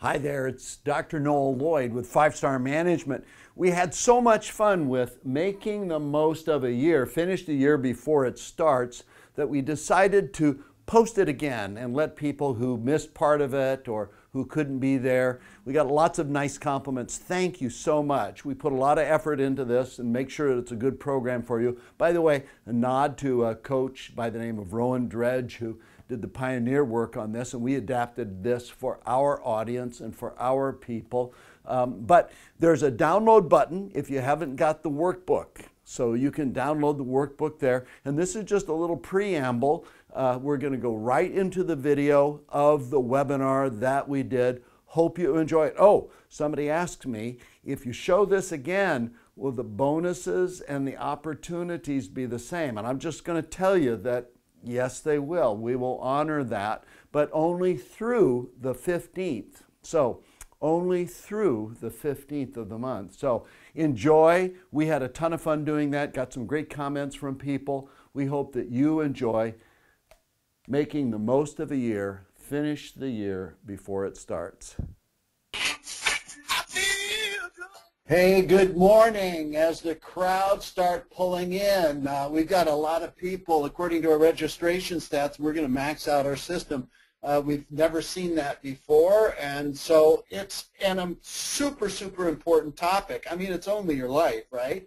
Hi there, it's Dr. Noel Lloyd with 5-Star Management. We had so much fun with making the most of a year, finish the year before it starts, that we decided to post it again and let people who missed part of it or who couldn't be there. We got lots of nice compliments. Thank you so much. We put a lot of effort into this and make sure that it's a good program for you. By the way, a nod to a coach by the name of Rowan Dredge who did the pioneer work on this, and we adapted this for our audience and for our people. But there's a download button if you haven't got the workbook. So you can download the workbook there. And this is just a little preamble. We're going to go right into the video of the webinar that we did. Hope you enjoy it. Oh, somebody asked me, if you show this again, will the bonuses and the opportunities be the same? And I'm just going to tell you that yes, they will. We will honor that, but only through the 15th. So only through the 15th of the month. So enjoy. We had a ton of fun doing that. Got some great comments from people. We hope that you enjoy making the most of a year. Finish the year before it starts. Hey, good morning. As the crowds start pulling in, we've got a lot of people. According to our registration stats, we're going to max out our system. We've never seen that before, and so it's a super, super important topic. I mean, it's only your life, right?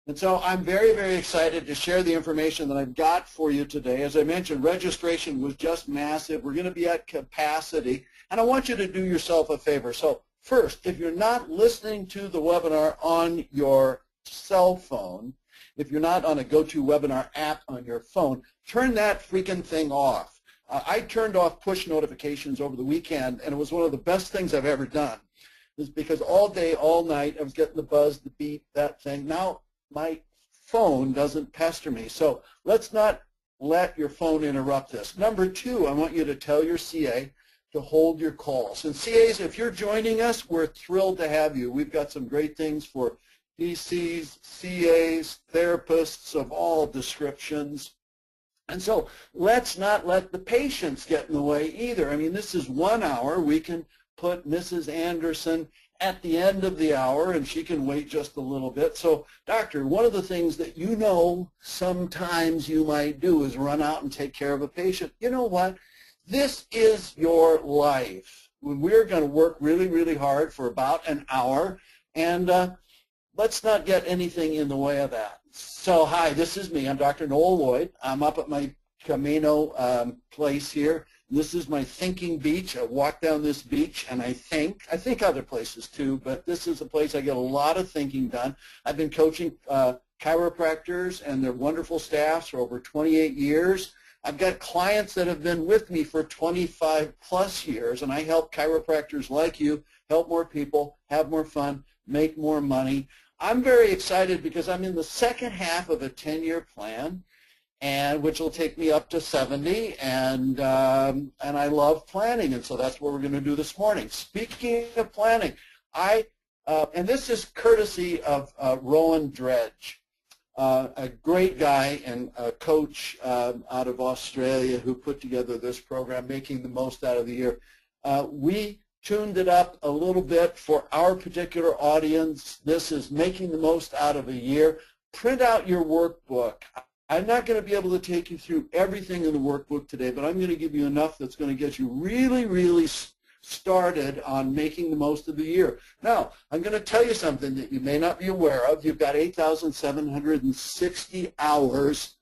And so I'm very, very excited to share the information that I've got for you today. As I mentioned, registration was just massive. We're going to be at capacity, and I want you to do yourself a favor. So first, if you're not listening to the webinar on your cell phone, if you're not on a GoToWebinar app on your phone, turn that freaking thing off. I turned off push notifications over the weekend, and it was one of the best things I've ever done. It's because all day, all night, I was getting the buzz, the beep, that thing. Now my phone doesn't pester me. So let's not let your phone interrupt this. Number two, I want you to tell your CA to hold your calls. And CAs, if you're joining us, we're thrilled to have you. We've got some great things for DCs, CAs, therapists of all descriptions. And so let's not let the patients get in the way either. I mean, this is 1 hour. We can put Mrs. Anderson at the end of the hour, and she can wait just a little bit. So, doctor, one of the things that you know sometimes you might do is run out and take care of a patient. You know what? This is your life. We're going to work really, really hard for about an hour, and let's not get anything in the way of that. So, hi, this is me. I'm Dr. Noel Lloyd. I'm up at my Camino place here. This is my thinking beach. I walk down this beach, and I think other places too, but this is a place I get a lot of thinking done. I've been coaching chiropractors and their wonderful staffs for over 28 years. I've got clients that have been with me for 25 plus years, and I help chiropractors like you help more people, have more fun, make more money. I'm very excited because I'm in the second half of a 10-year plan, and which will take me up to 70, and I love planning, and so that's what we're going to do this morning. Speaking of planning, and this is courtesy of Rowan Dredge, a great guy and a coach out of Australia who put together this program, Making the Most Out of the Year. We tuned it up a little bit for our particular audience. This is Making the Most Out of a Year. Print out your workbook. I'm not going to be able to take you through everything in the workbook today, but I'm going to give you enough that's going to get you really, really started on making the most of the year. Now, I'm going to tell you something that you may not be aware of. You've got 8,760 hours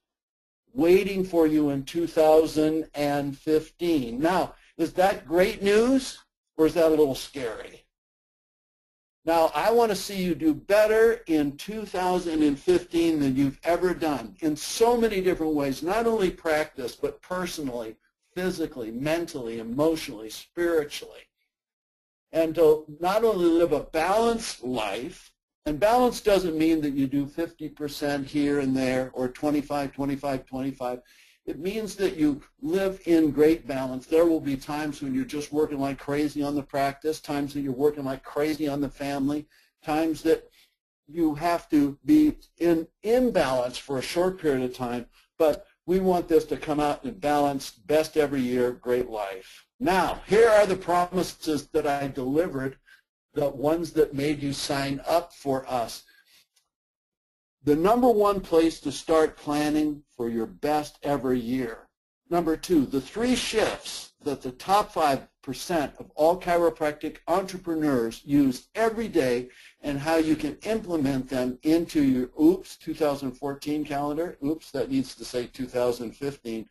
waiting for you in 2015. Now, is that great news, or is that a little scary? Now, I want to see you do better in 2015 than you've ever done in so many different ways, not only practice, but personally, physically, mentally, emotionally, spiritually. And to not only live a balanced life, and balance doesn't mean that you do 50% here and there or 25, 25, 25. It means that you live in great balance. There will be times when you're just working like crazy on the practice, times that you're working like crazy on the family, times that you have to be in imbalance for a short period of time, but we want this to come out in balance, best every year, great life. Now, here are the promises that I delivered, the ones that made you sign up for us. The number one place to start planning for your best ever year. Number two, the 3 shifts that the top 5% of all chiropractic entrepreneurs use every day and how you can implement them into your 2014 calendar. Oops, that needs to say 2015.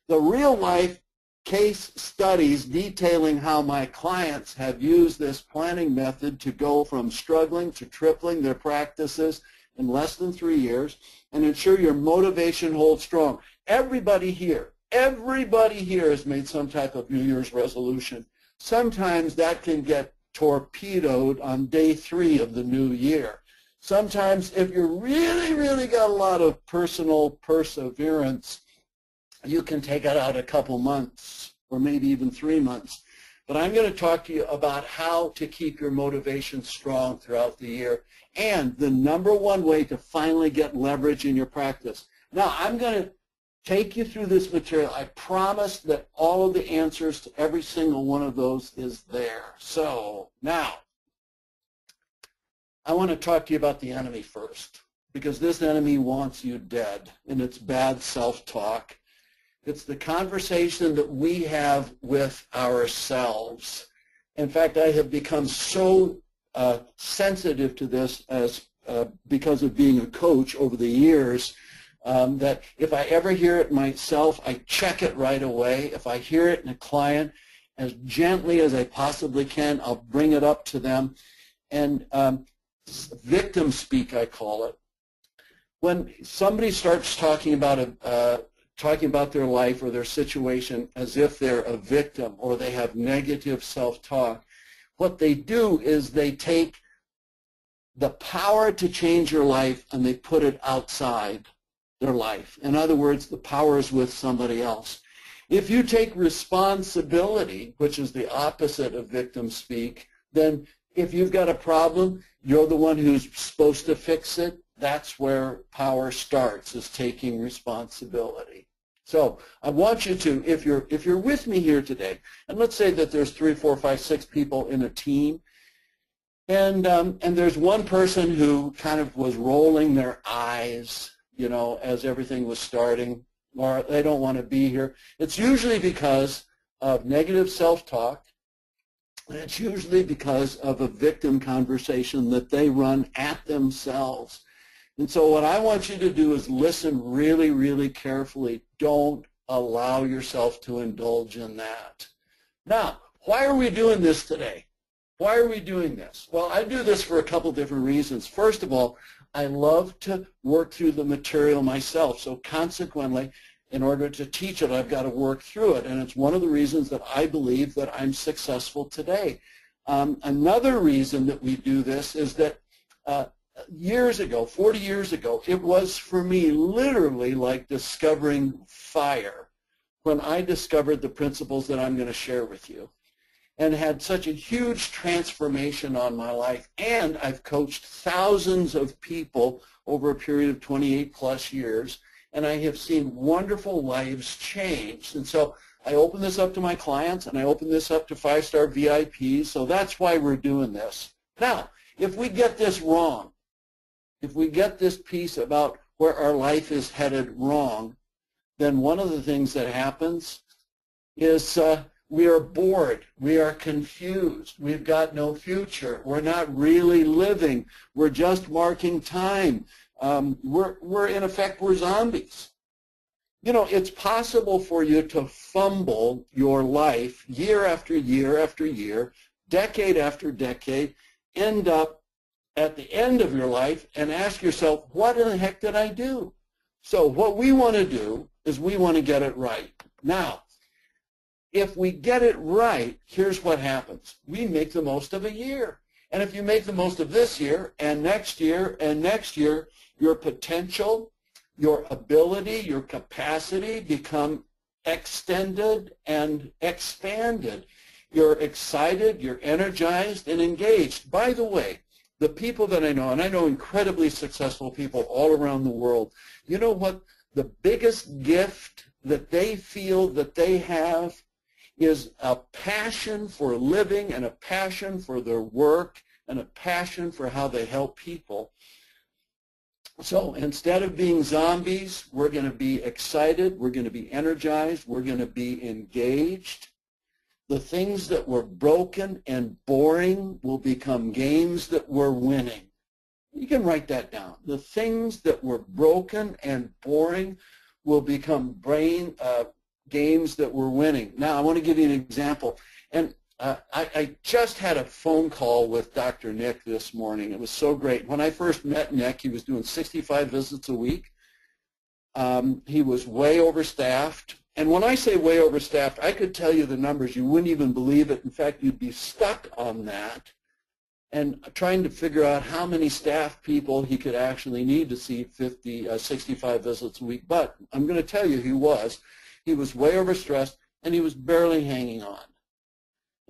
The real life case studies detailing how my clients have used this planning method to go from struggling to tripling their practices in less than 3 years and ensure your motivation holds strong. Everybody here has made some type of New Year's resolution. Sometimes that can get torpedoed on day 3 of the new year. Sometimes if you really got a lot of personal perseverance, you can take it out a couple months or maybe even 3 months. But I'm going to talk to you about how to keep your motivation strong throughout the year and the number one way to finally get leverage in your practice. Now, I'm going to take you through this material. I promise that all of the answers to every single one of those is there. So now, I want to talk to you about the enemy first, because this enemy wants you dead, and it's bad self-talk. It's the conversation that we have with ourselves. In fact, I have become so sensitive to this because of being a coach over the years, that if I ever hear it myself, I check it right away. If I hear it in a client, as gently as I possibly can, I'll bring it up to them. And victim speak, I call it. When somebody starts talking about their life or their situation as if they're a victim or they have negative self-talk, what they do is they take the power to change your life and they put it outside their life. In other words, the power is with somebody else. If you take responsibility, which is the opposite of victim speak, then if you've got a problem, you're the one who's supposed to fix it. That's where power starts, is taking responsibility. So I want you to, if you're with me here today, and let's say that there's 3, 4, 5, 6 people in a team, and there's one person who kind of was rolling their eyes, you know, as everything was starting, or they don't want to be here. It's usually because of negative self-talk, and it's usually because of a victim conversation that they run at themselves. And so what I want you to do is listen really carefully. Don't allow yourself to indulge in that. Now, why are we doing this today? Why are we doing this? Well, I do this for a couple different reasons. First of all, I love to work through the material myself. So consequently, in order to teach it, I've got to work through it. And it's one of the reasons that I believe that I'm successful today. Another reason that we do this is that years ago, 40 years ago, it was for me literally like discovering fire when I discovered the principles that I'm going to share with you, and had such a huge transformation on my life. And I've coached thousands of people over a period of 28 plus years, and I have seen wonderful lives change. And so I open this up to my clients, and I open this up to 5-star VIPs, so that's why we're doing this. Now, if we get this wrong, if we get this piece about where our life is headed wrong, then one of the things that happens is we are bored, we are confused, we've got no future, we're not really living, we're just marking time, we're in effect, we're zombies. You know, it's possible for you to fumble your life year after year after year, decade after decade, end up at the end of your life and ask yourself, what in the heck did I do? So what we want to do is we want to get it right. Now, if we get it right, here's what happens. We make the most of a year. And if you make the most of this year and next year and next year, your potential, your ability, your capacity become extended and expanded. You're excited, you're energized and engaged. By the way, the people that I know, and I know incredibly successful people all around the world, you know what the biggest gift that they feel that they have is a passion for living and a passion for their work and a passion for how they help people. So instead of being zombies, we're going to be excited, we're going to be energized, we're going to be engaged. The things that were broken and boring will become games that we're winning. You can write that down. The things that were broken and boring will become games that we're winning. Now, I want to give you an example. And I just had a phone call with Dr. Nick this morning. It was so great. When I first met Nick, he was doing 65 visits a week. He was way overstaffed. And when I say way overstaffed, I could tell you the numbers. You wouldn't even believe it. In fact, you'd be stuck on that and trying to figure out how many staff people he could actually need to see 65 visits a week. But I'm going to tell you he was way overstressed, and he was barely hanging on.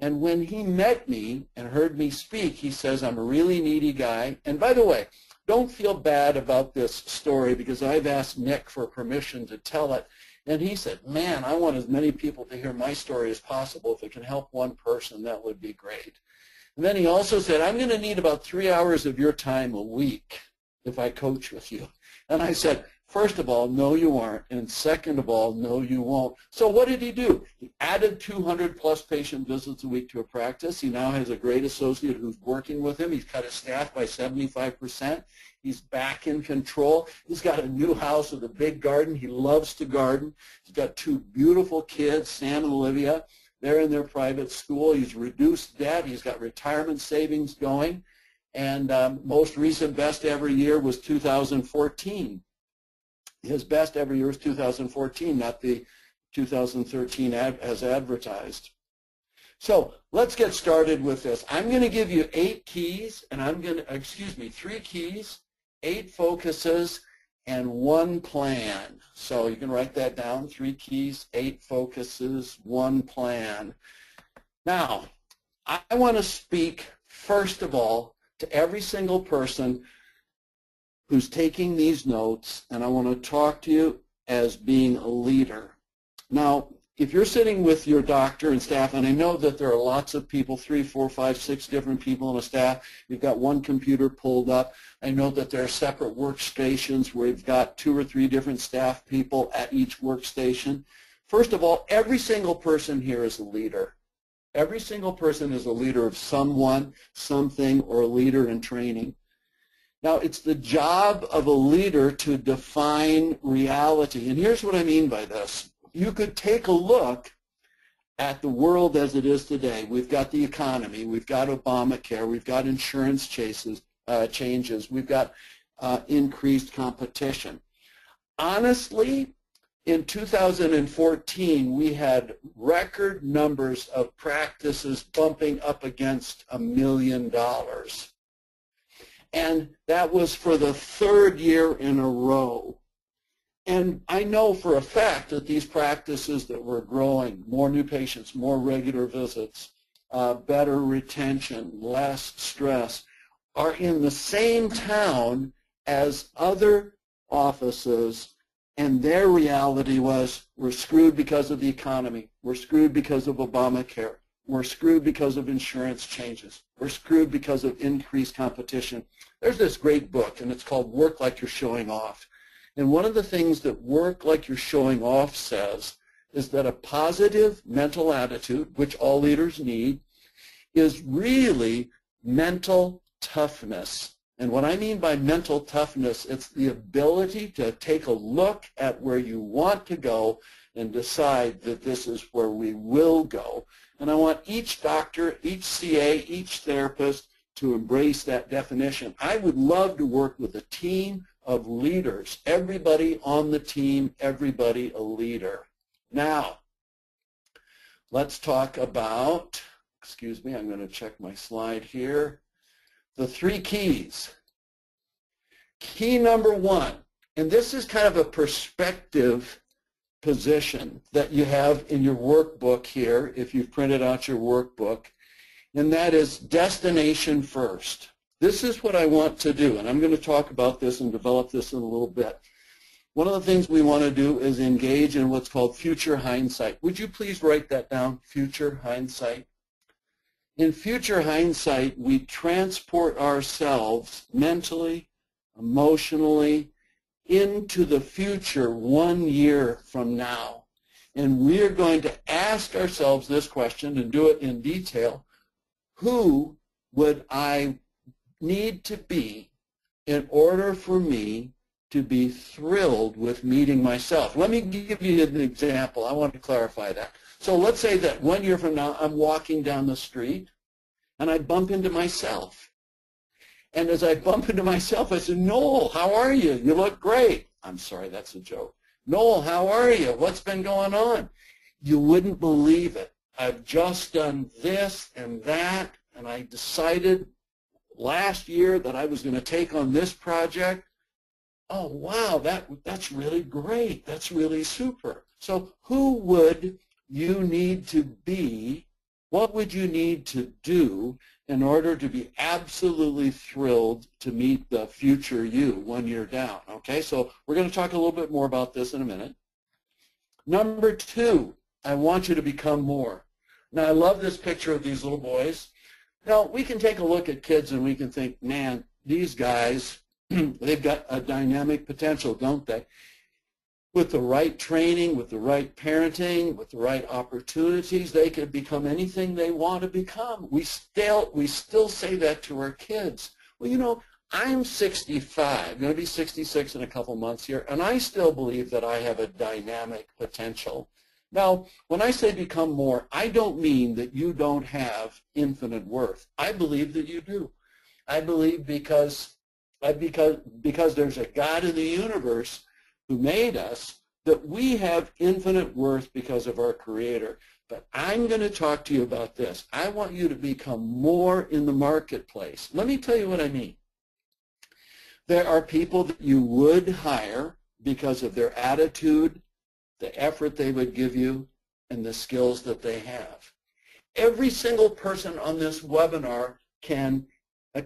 And when he met me and heard me speak, he says, I'm a really needy guy. And by the way, don't feel bad about this story, because I've asked Nick for permission to tell it. And he said, man, I want as many people to hear my story as possible. If it can help one person, that would be great. And then he also said, I'm going to need about 3 hours of your time a week if I coach with you. And I said, first of all, no, you aren't. And second of all, no, you won't. So what did he do? He added 200-plus patient visits a week to a practice. He now has a great associate who's working with him. He's cut his staff by 75%. He's back in control. He's got a new house with a big garden. He loves to garden. He's got 2 beautiful kids, Sam and Olivia. They're in their private school. He's reduced debt. He's got retirement savings going. And most recent best every year was 2014. His best every year was 2014, not the 2013 as advertised. So let's get started with this. I'm going to give you 8 keys, and 3 keys, 8 focuses, and 1 plan. So you can write that down, 3 keys, 8 focuses, 1 plan. Now, I want to speak, first of all, to every single person who's taking these notes, and I want to talk to you as being a leader. Now, if you're sitting with your doctor and staff, and I know that there are lots of people, 3, 4, 5, 6 different people on a staff. You've got one computer pulled up. I know that there are separate workstations where you've got 2 or 3 different staff people at each workstation. First of all, every single person here is a leader. Every single person is a leader of someone, something, or a leader in training. Now, it's the job of a leader to define reality. And here's what I mean by this. You could take a look at the world as it is today. We've got the economy. We've got Obamacare. We've got insurance changes. We've got increased competition. Honestly, in 2014, we had record numbers of practices bumping up against $1 million. And that was for the 3rd year in a row. And I know for a fact that these practices that were growing, more new patients, more regular visits, better retention, less stress, are in the same town as other offices, and their reality was, we're screwed because of the economy, we're screwed because of Obamacare, we're screwed because of insurance changes, we're screwed because of increased competition. There's this great book, and it's called Work Like You're Showing Off. And one of the things that Work Like You're Showing Off says is that a positive mental attitude, which all leaders need, is really mental toughness. And what I mean by mental toughness, it's the ability to take a look at where you want to go and decide that this is where we will go. And I want each doctor, each CA, each therapist to embrace that definition. I would love to work with a team of leaders, everybody on the team, everybody a leader. Now, let's talk about, excuse me, I'm going to check my slide here, the 3 keys. Key number 1, and this is kind of a perspective position that you have in your workbook here, if you've printed out your workbook, and that is destination first. This is what I want to do, and I'm going to talk about this and develop this in a little bit. One of the things we want to do is engage in what's called future hindsight. Would you please write that down, future hindsight? In future hindsight, we transport ourselves mentally, emotionally, into the future 1 year from now. And we are going to ask ourselves this question and do it in detail. Who would I need to be in order for me to be thrilled with meeting myself? Let me give you an example. I want to clarify that. So let's say that 1 year from now, I'm walking down the street and I bump into myself. And as I bump into myself, I say, Noel, how are you? You look great. I'm sorry, that's a joke. Noel, how are you? What's been going on? You wouldn't believe it. I've just done this and that, and I decided last year that I was going to take on this project. Oh, wow, that's really great. That's really super. So who would you need to be? What would you need to do in order to be absolutely thrilled to meet the future you 1 year down? Okay, so we're going to talk a little bit more about this in a minute. Number 2, I want you to become more. Now, I love this picture of these little boys. Now, we can take a look at kids and we can think, man, these guys, they've got a dynamic potential, don't they? With the right training, with the right parenting, with the right opportunities, they could become anything they want to become. We still say that to our kids. Well, you know, I'm 65, I'm going to be 66 in a couple months here, and I still believe that I have a dynamic potential. Now, when I say become more, I don't mean that you don't have infinite worth. I believe that you do. I believe because there's a God in the universe who made us, that we have infinite worth because of our Creator. But I'm going to talk to you about this. I want you to become more in the marketplace. Let me tell you what I mean. There are people that you would hire because of their attitude, the effort they would give you, and the skills that they have. Every single person on this webinar can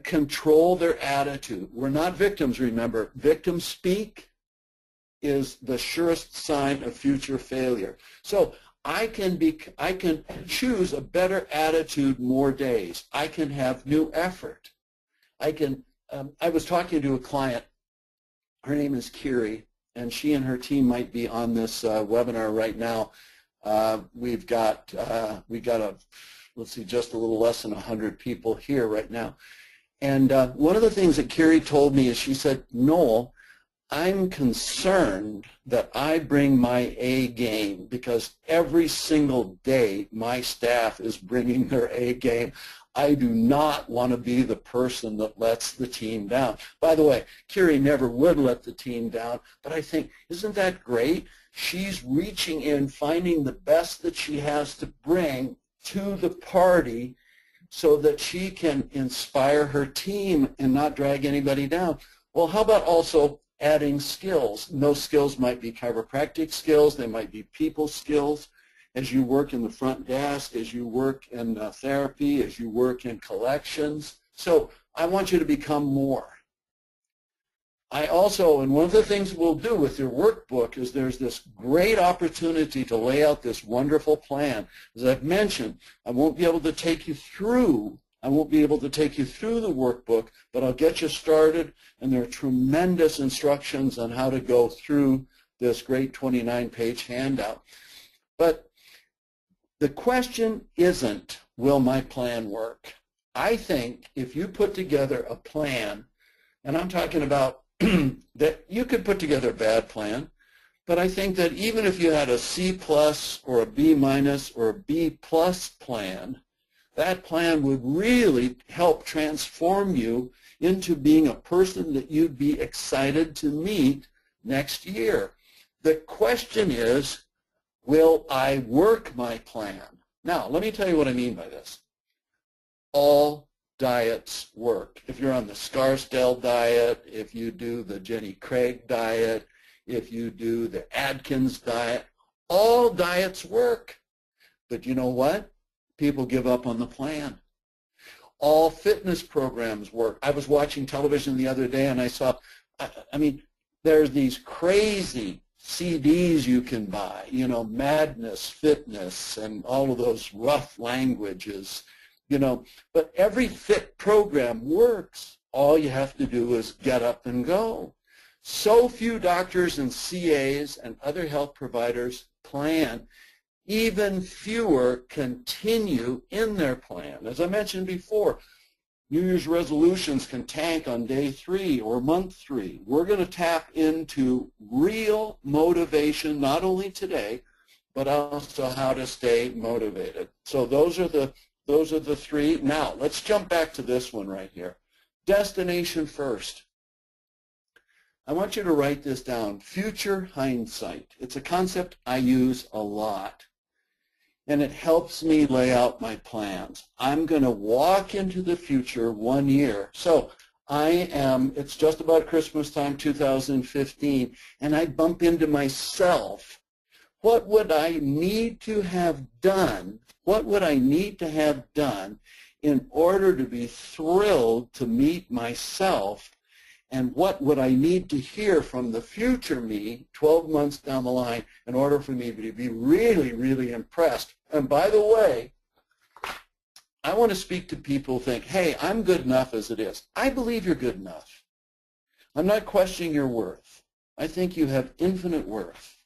control their attitude. We're not victims, remember. Victims speak is the surest sign of future failure. So I can choose a better attitude more days. I can have new effort. I was talking to a client. Her name is Kiri, and she and her team might be on this webinar right now. We've got let's see, just a little less than 100 people here right now. And one of the things that Kiri told me is, she said, Noel, I'm concerned that I bring my A game because every single day my staff is bringing their A game. I do not want to be the person that lets the team down. By the way, Kiri never would let the team down, but I think, isn't that great? She's reaching in, finding the best that she has to bring to the party so that she can inspire her team and not drag anybody down. Well, how about also adding skills? And those skills might be chiropractic skills, they might be people skills. As you work in the front desk, as you work in therapy, as you work in collections. So I want you to become more. I also, and one of the things we'll do with your workbook is there's this great opportunity to lay out this wonderful plan. As I've mentioned, I won't be able to take you through the workbook, but I'll get you started, and there are tremendous instructions on how to go through this great 29-page handout. But the question isn't, will my plan work? I think if you put together a plan, and I'm talking about that you could put together a bad plan, but I think that even if you had a C+ or a B- or a B+ plan, that plan would really help transform you into being a person that you'd be excited to meet next year. The question is, will I work my plan? Now, let me tell you what I mean by this. All diets work. If you're on the Scarsdale diet, if you do the Jenny Craig diet, if you do the Atkins diet, all diets work. But you know what? People give up on the plan. All fitness programs work. I was watching television the other day and I saw, I mean, There's these crazy CDs you can buy, you know, Madness, Fitness, and all of those rough languages, you know. But every fit program works. All you have to do is get up and go. So few doctors and CAs and other health providers plan. Even fewer continue in their plan. As I mentioned before, New Year's resolutions can tank on day 3 or month 3. We're going to tap into real motivation, not only today, but also how to stay motivated. So those are the 3. Now, let's jump back to this one right here. Destination first. I want you to write this down. Future hindsight. It's a concept I use a lot, and it helps me lay out my plans. I'm going to walk into the future 1 year. So it's just about Christmas time, 2015, and I bump into myself. What would I need to have done? What would I need to have done in order to be thrilled to meet myself? And what would I need to hear from the future me 12 months down the line in order for me to be really, really impressed? And by the way, I want to speak to people who think, hey, I'm good enough as it is. I believe you're good enough. I'm not questioning your worth. I think you have infinite worth.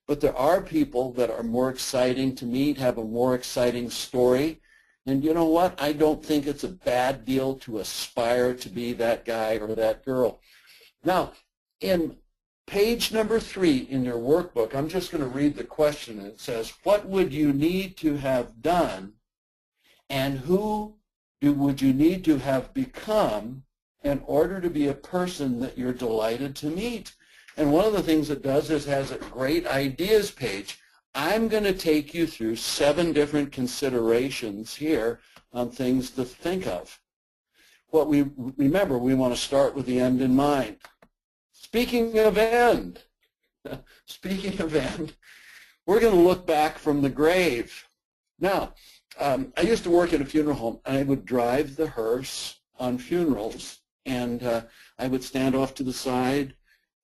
But there are people that are more exciting to meet, have a more exciting story. And you know what? I don't think it's a bad deal to aspire to be that guy or that girl. Now, in page number 3 in your workbook, I'm just going to read the question. It says, what would you need to have done, and who would you need to have become in order to be a person that you're delighted to meet? And one of the things it does is has a great ideas page. I'm going to take you through 7 different considerations here on things to think of. Remember, we want to start with the end in mind. Speaking of end, we're going to look back from the grave. Now, I used to work in a funeral home, and I would drive the hearse on funerals, and I would stand off to the side,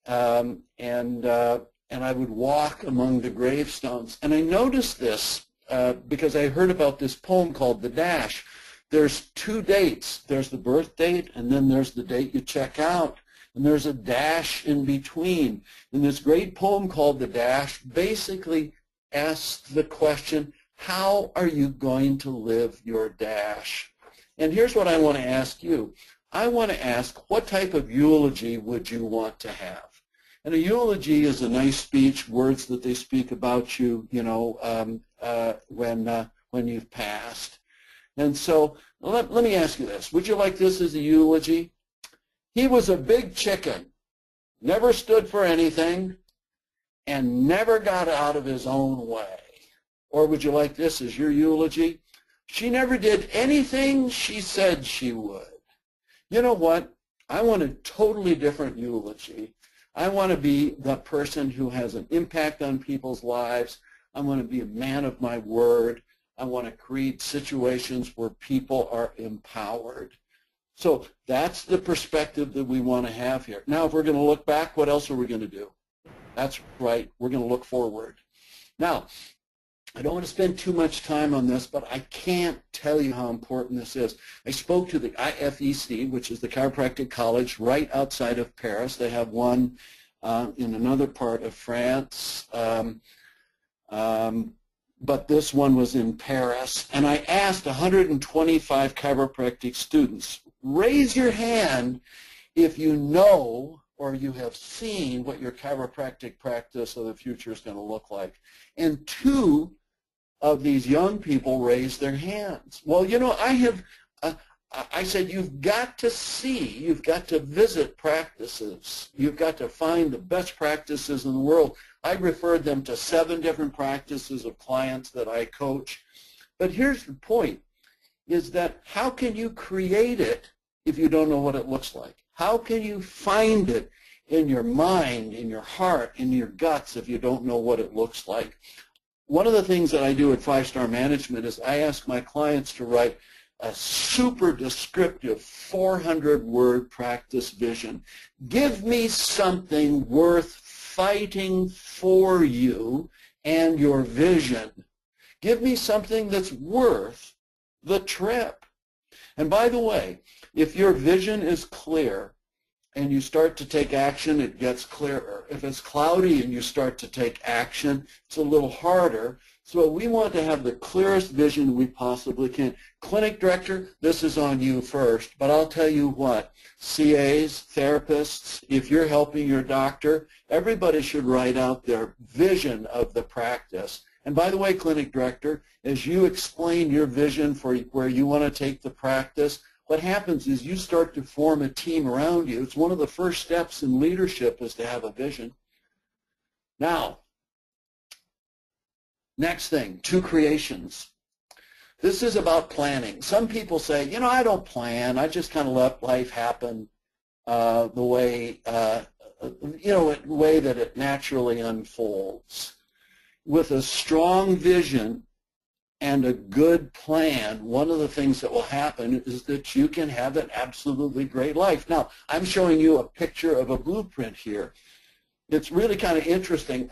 and I would walk among the gravestones. And I noticed this because I heard about this poem called The Dash. There's 2 dates. There's the birth date, and then there's the date you check out. And there's a dash in between. And this great poem called The Dash basically asks the question, how are you going to live your dash? And here's what I want to ask you. I want to ask, what type of eulogy would you want to have? And a eulogy is a nice speech, words that they speak about you, you know, when you've passed. And so let me ask you this. Would you like this as a eulogy? He was a big chicken, never stood for anything, and never got out of his own way. Or would you like this as your eulogy? She never did anything she said she would. You know what? I want a totally different eulogy. I want to be the person who has an impact on people's lives. I want to be a man of my word. I want to create situations where people are empowered. So that's the perspective that we want to have here. Now, if we're going to look back, what else are we going to do? That's right. We're going to look forward. Now, I don't want to spend too much time on this, but I can't tell you how important this is. I spoke to the IFEC, which is the Chiropractic College right outside of Paris. They have one in another part of France, but this one was in Paris. And I asked 125 chiropractic students, raise your hand if you know or you have seen what your chiropractic practice of the future is going to look like. And 2 of these young people raised their hands. Well, you know, I said, you've got to see, you've got to visit practices. You've got to find the best practices in the world. I referred them to 7 different practices of clients that I coach. But here's the point, is that how can you create it if you don't know what it looks like? How can you find it in your mind, in your heart, in your guts if you don't know what it looks like? One of the things that I do at 5-Star Management is I ask my clients to write a super descriptive 400-word practice vision. Give me something worth fighting for you and your vision. Give me something that's worth the trip. And by the way, if your vision is clear and you start to take action, it gets clearer. If it's cloudy and you start to take action, it's a little harder. So we want to have the clearest vision we possibly can. Clinic director, this is on you first, but I'll tell you what, CAs, therapists, if you're helping your doctor, everybody should write out their vision of the practice. And by the way, clinic director, as you explain your vision for where you want to take the practice, what happens is you start to form a team around you. It's one of the first steps in leadership is to have a vision. Now, next thing, 2 creations. This is about planning. Some people say, you know, I don't plan. I just kind of let life happen the way, the way that it naturally unfolds. With a strong vision and a good plan, one of the things that will happen is that you can have an absolutely great life. Now, I'm showing you a picture of a blueprint here. It's really kind of interesting.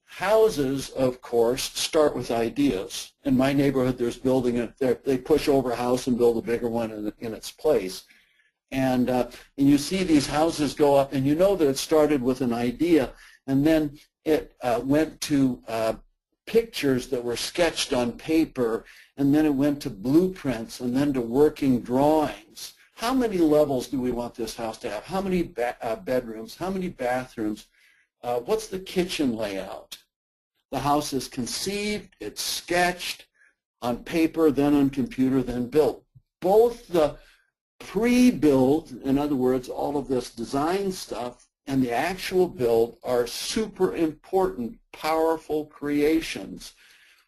Houses, of course, start with ideas. In my neighborhood, there's building it. They push over a house and build a bigger one in its place. And you see these houses go up, and you know that it started with an idea, and then it went to pictures that were sketched on paper, and then it went to blueprints, and then to working drawings. How many levels do we want this house to have? How many bedrooms? How many bathrooms? What's the kitchen layout? The house is conceived, it's sketched on paper, then on computer, then built. Both the pre-build, in other words, all of this design stuff, and the actual build are super important, powerful creations.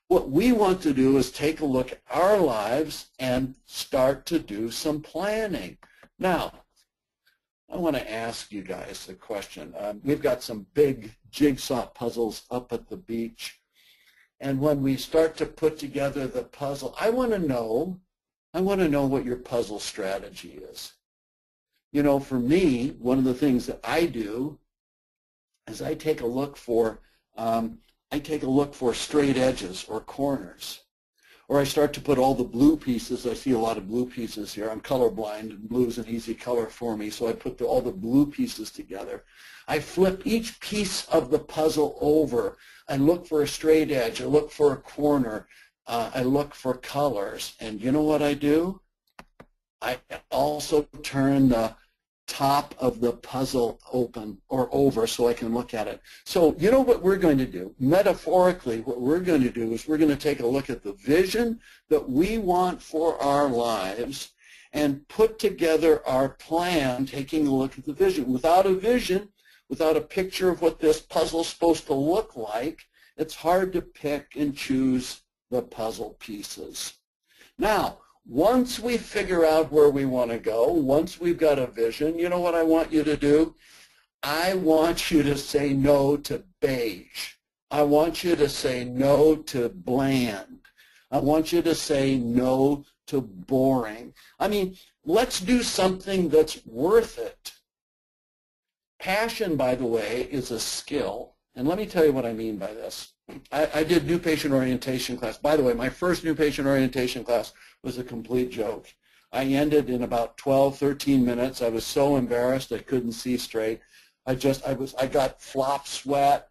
What we want to do is take a look at our lives and start to do some planning. Now, I want to ask you guys a question. We've got some big jigsaw puzzles up at the beach, and when we start to put together the puzzle, I want to know what your puzzle strategy is. You know, for me, one of the things that I do is I take a look for straight edges or corners. Or I start to put all the blue pieces. I see a lot of blue pieces here. I'm colorblind, and blue is an easy color for me, so I put all the blue pieces together. I flip each piece of the puzzle over. I look for a straight edge. I look for a corner. I look for colors. And you know what I do? I also turn the top of the puzzle open or over so I can look at it. So you know what we're going to do? Metaphorically, what we're going to do is we're going to take a look at the vision that we want for our lives and put together our plan taking a look at the vision. Without a vision, without a picture of what this puzzle is supposed to look like, it's hard to pick and choose the puzzle pieces. Now, once we figure out where we want to go, once we've got a vision, you know what I want you to do? I want you to say no to beige. I want you to say no to bland. I want you to say no to boring. I mean, let's do something that's worth it. Passion, by the way, is a skill. And let me tell you what I mean by this. I did new patient orientation class. By the way, my first new patient orientation class was a complete joke. I ended in about 12, 13 minutes. I was so embarrassed I couldn't see straight. I got flop sweat.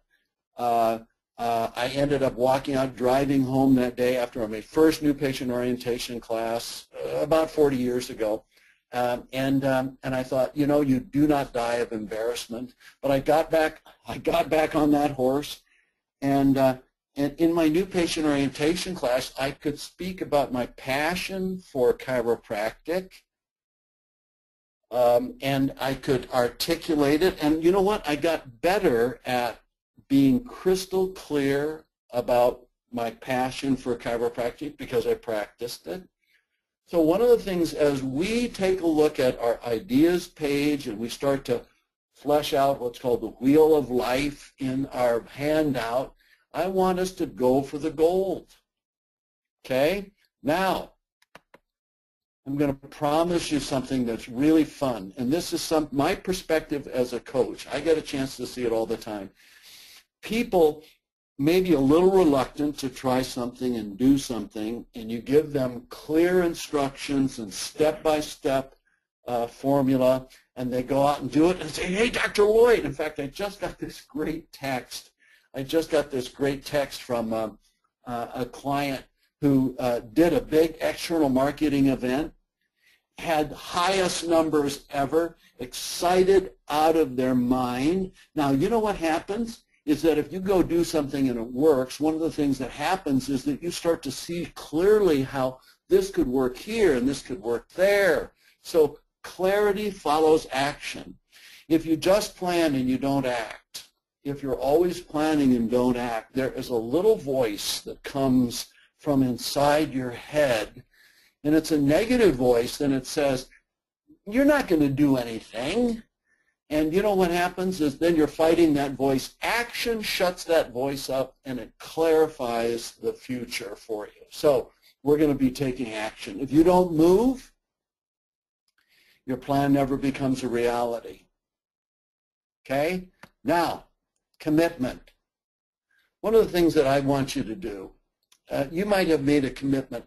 I ended up walking out, driving home that day after my first new patient orientation class about 40 years ago. And I thought, you know, you do not die of embarrassment. But I got back on that horse. And in my new patient orientation class, I could speak about my passion for chiropractic, and I could articulate it. And you know what? I got better at being crystal clear about my passion for chiropractic because I practiced it. So one of the things, as we take a look at our ideas page and we start to flesh out what's called the wheel of life in our handout, I want us to go for the gold. Okay? Now, I'm going to promise you something that's really fun. And this is my perspective as a coach. I get a chance to see it all the time. People may be a little reluctant to try something and do something, and you give them clear instructions and step-by-step formula, and they go out and do it and say, hey, Dr. Lloyd. In fact, I just got this great text. From a client who did a big external marketing event, had highest numbers ever, excited out of their mind. Now, you know what happens is that if you go do something and it works, one of the things that happens is that you start to see clearly how this could work here and this could work there. So clarity follows action. If you just plan and you don't act, if you're always planning and don't act, there is a little voice that comes from inside your head, and it's a negative voice, and it says, you're not going to do anything. And you know what happens is then you're fighting that voice. Action shuts that voice up, and it clarifies the future for you. So we're going to be taking action. If you don't move, your plan never becomes a reality. Okay? Now, commitment. One of the things that I want you to do, you might have made a commitment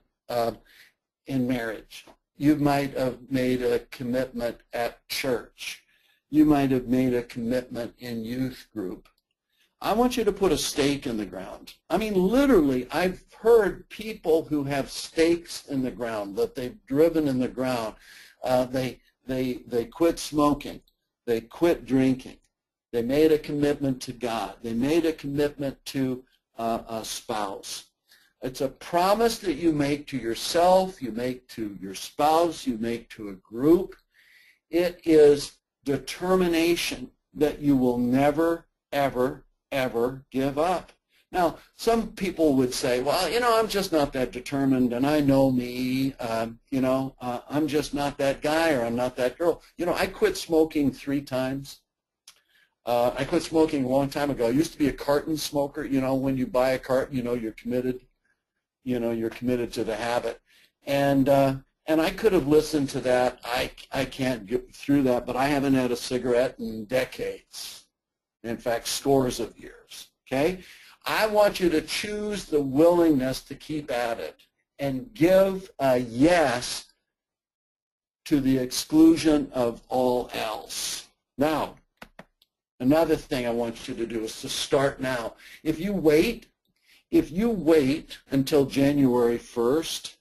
in marriage. You might have made a commitment at church. You might have made a commitment in youth group. I want you to put a stake in the ground. I mean, literally, I've heard people who have stakes in the ground, that they've driven in the ground. They quit smoking. They quit drinking. They made a commitment to God. They made a commitment to a spouse. It's a promise that you make to yourself, you make to your spouse, you make to a group. It is determination that you will never, ever, ever give up. Now, some people would say, well, you know, I'm just not that determined, and I know me, I'm just not that guy, or I'm not that girl. You know, I quit smoking 3 times. I quit smoking a long time ago. I used to be a carton smoker. You know, when you buy a carton, you know you're committed. You know, you're committed to the habit. And I could have listened to that. I can't get through that, but I haven't had a cigarette in decades. In fact, scores of years. Okay? I want you to choose the willingness to keep at it and give a yes to the exclusion of all else. Now, another thing I want you to do is to start now. If you wait until January 1st,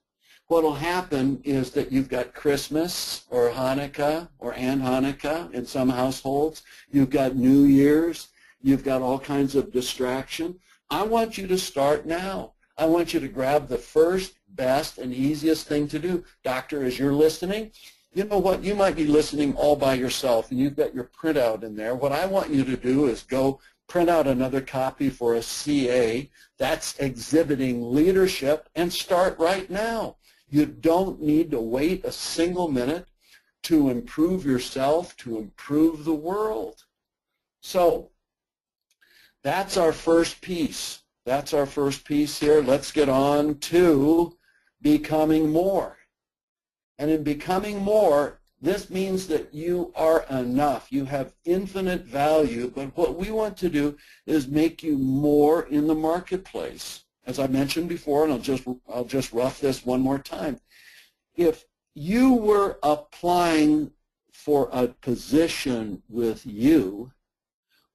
what will happen is that you've got Christmas or Hanukkah or Hanukkah in some households. You've got New Year's. You've got all kinds of distraction. I want you to start now. I want you to grab the first, best, and easiest thing to do. Doctor, as you're listening, you know what? You might be listening all by yourself, and you've got your printout in there. What I want you to do is go print out another copy for a CA. That's exhibiting leadership, and start right now. You don't need to wait a single minute to improve yourself, to improve the world. So that's our first piece. That's our first piece here. Let's get on to becoming more. And in becoming more, this means that you are enough. You have infinite value, but what we want to do is make you more in the marketplace. As I mentioned before, and I'll just rough this one more time. If you were applying for a position with you,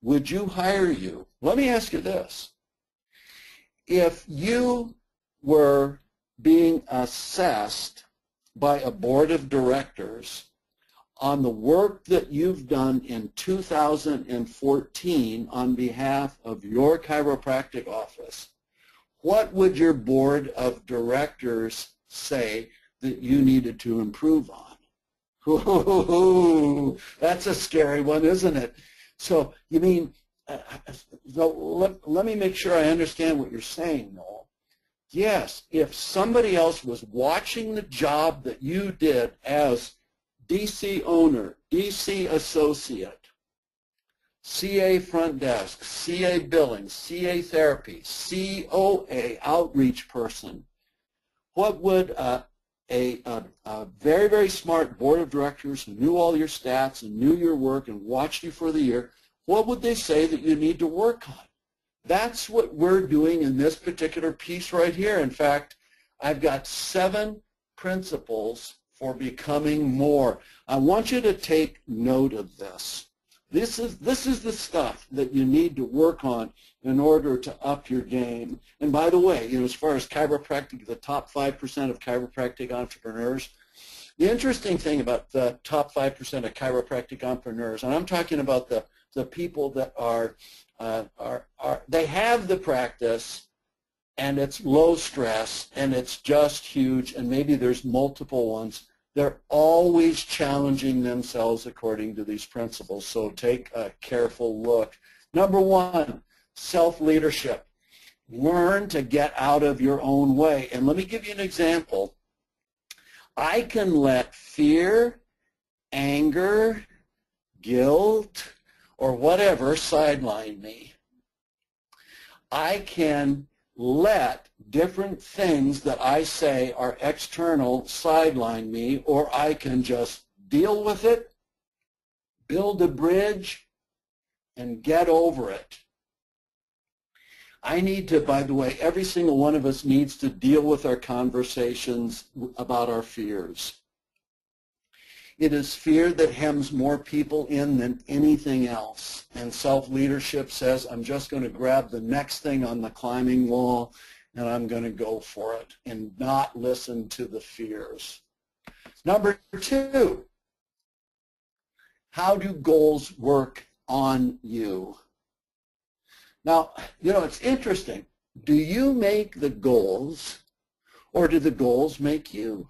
would you hire you? Let me ask you this. If you were being assessed by a board of directors on the work that you've done in 2014 on behalf of your chiropractic office, what would your board of directors say that you needed to improve on? Ooh, that's a scary one, isn't it? So you mean, let me make sure I understand what you're saying, Noel. Yes, if somebody else was watching the job that you did as DC owner, DC associate, CA front desk, CA billing, CA therapy, COA outreach person, what would a very, very smart board of directors who knew all your stats and knew your work and watched you for the year, what would they say that you need to work on? That's what we're doing in this particular piece right here. In fact, I've got 7 principles for becoming more. I want you to take note of this. This is the stuff that you need to work on in order to up your game. And by the way, as far as chiropractic, the top 5% of chiropractic entrepreneurs, the interesting thing about the top 5% of chiropractic entrepreneurs, and I'm talking about the people that they have the practice, and it's low stress, and it's just huge, and maybe there's multiple ones. They're always challenging themselves according to these principles, so take a careful look. Number 1, self-leadership. Learn to get out of your own way. And let me give you an example. I can let fear, anger, guilt, or whatever sideline me. I can let different things that I say are external sideline me, or I can just deal with it, build a bridge, and get over it. I need to, by the way, every single one of us needs to deal with our conversations about our fears. It is fear that hems more people in than anything else. And self-leadership says, I'm just going to grab the next thing on the climbing wall and I'm going to go for it and not listen to the fears. Number 2, how do goals work on you? Now, it's interesting. Do you make the goals or do the goals make you?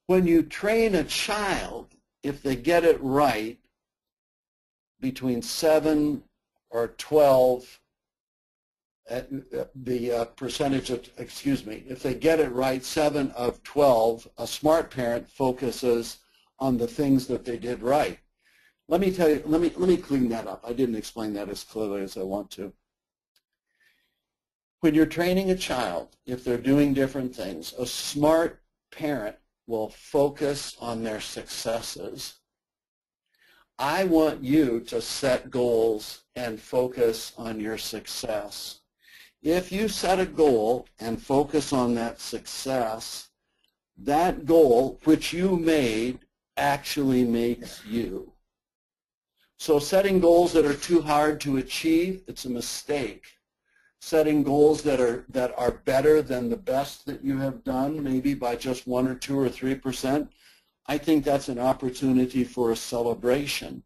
When you train a child, if they get it right, between 7 or 12, the percentage of, if they get it right, 7 of 12, a smart parent focuses on the things that they did right. Let me tell you, let me clean that up. I didn't explain that as clearly as I want to. When you're training a child, if they're doing different things, a smart parent will focus on their successes. I want you to set goals and focus on your success. If you set a goal and focus on that success, that goal, which you made, actually makes you. So setting goals that are too hard to achieve, it's a mistake. Setting goals that are better than the best that you have done, maybe by just 1 or 2 or 3%, I think that's an opportunity for a celebration.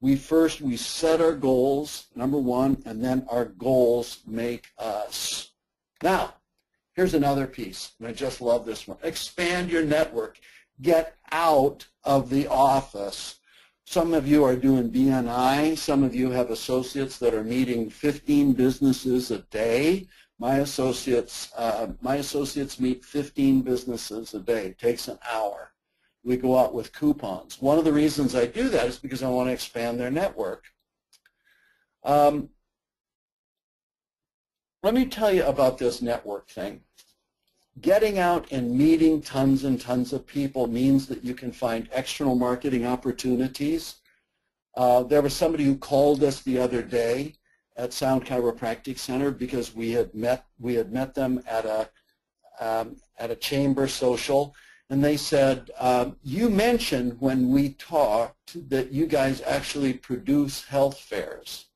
We set our goals, number 1, and then our goals make us. Now, here's another piece, and I just love this one. Expand your network. Get out of the office. Some of you are doing BNI. Some of you have associates that are meeting 15 businesses a day. My associates meet 15 businesses a day. It takes an hour. We go out with coupons. One of the reasons I do that is because I want to expand their network. Let me tell you about this network thing. Getting out and meeting tons and tons of people means that you can find external marketing opportunities. There was somebody who called us the other day at Sound Chiropractic Center because we had met them at a chamber social, and they said, you mentioned when we talked that you guys actually produce health fairs.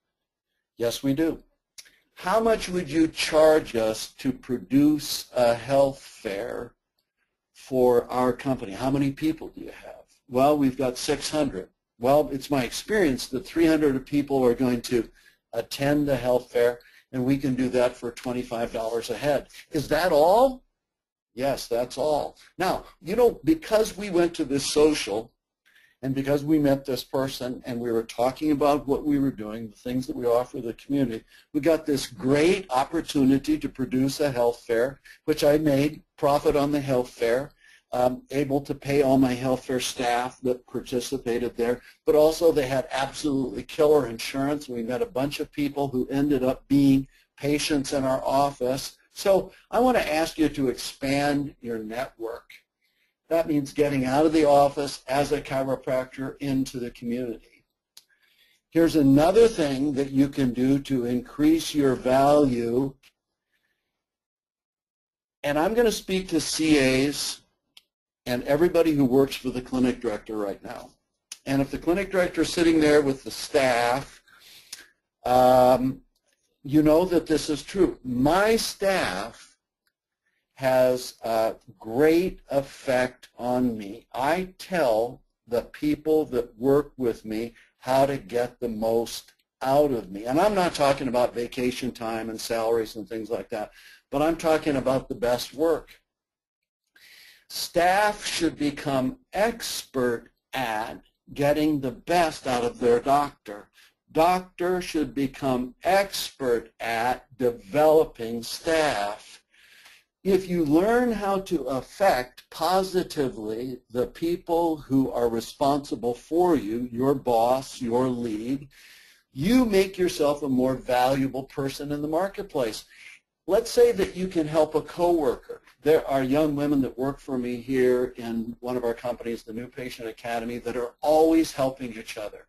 Yes, we do. How much would you charge us to produce a health fair for our company? How many people do you have? Well, we've got 600. Well, it's my experience that 300 people are going to attend the health fair, and we can do that for $25 a head. Is that all? Yes, that's all. Now, because we went to this social, and because we met this person and we were talking about what we were doing, the things that we offer the community, we got this great opportunity to produce a health fair, which I made profit on the health fair, able to pay all my health fair staff that participated there, but also they had absolutely killer insurance. We met a bunch of people who ended up being patients in our office, So I want to ask you to expand your network. That means getting out of the office as a chiropractor into the community. Here's another thing that you can do to increase your value. And I'm going to speak to CAs and everybody who works for the clinic director right now. And if the clinic director is sitting there with the staff, you know that this is true. My staff has a great effect on me. I tell the people that work with me how to get the most out of me. And I'm not talking about vacation time and salaries and things like that, but I'm talking about the best work. Staff should become expert at getting the best out of their doctor. Doctor should become expert at developing staff. If you learn how to affect positively the people who are responsible for you, your boss, your lead, you make yourself a more valuable person in the marketplace. Let's say that you can help a coworker. There are young women that work for me here in one of our companies, the New Patient Academy, that are always helping each other.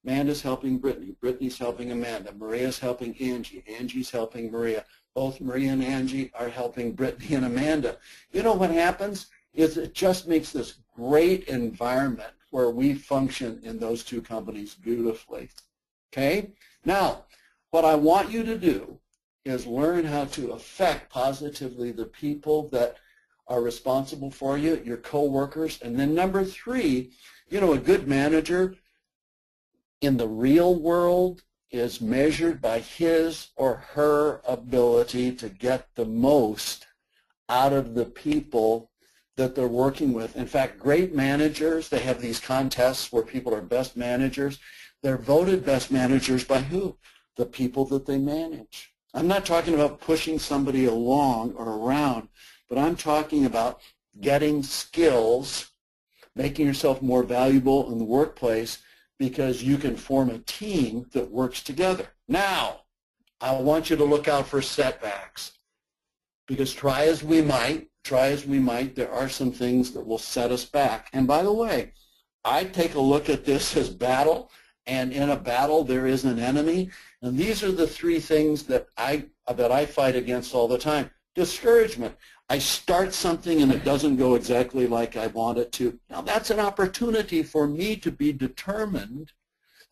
Amanda's helping Brittany, Brittany's helping Amanda, Maria's helping Angie, Angie's helping Maria. Both Maria and Angie are helping Brittany and Amanda. You know what happens is it just makes this great environment where we function in those two companies beautifully. Okay? Now, what I want you to do is learn how to affect positively the people that are responsible for you, your coworkers. And then number three, you know, a good manager in the real world is measured by his or her ability to get the most out of the people that they're working with. In fact, great managers, they have these contests where people are best managers. They're voted best managers by who? The people that they manage. I'm not talking about pushing somebody along or around, but I'm talking about getting skills, making yourself more valuable in the workplace, because you can form a team that works together. Now, I want you to look out for setbacks, because try as we might, there are some things that will set us back. And by the way, I take a look at this as battle, and in a battle there is an enemy, and these are the three things that I fight against all the time. Discouragement. I start something and it doesn't go exactly like I want it to. Now that's an opportunity for me to be determined.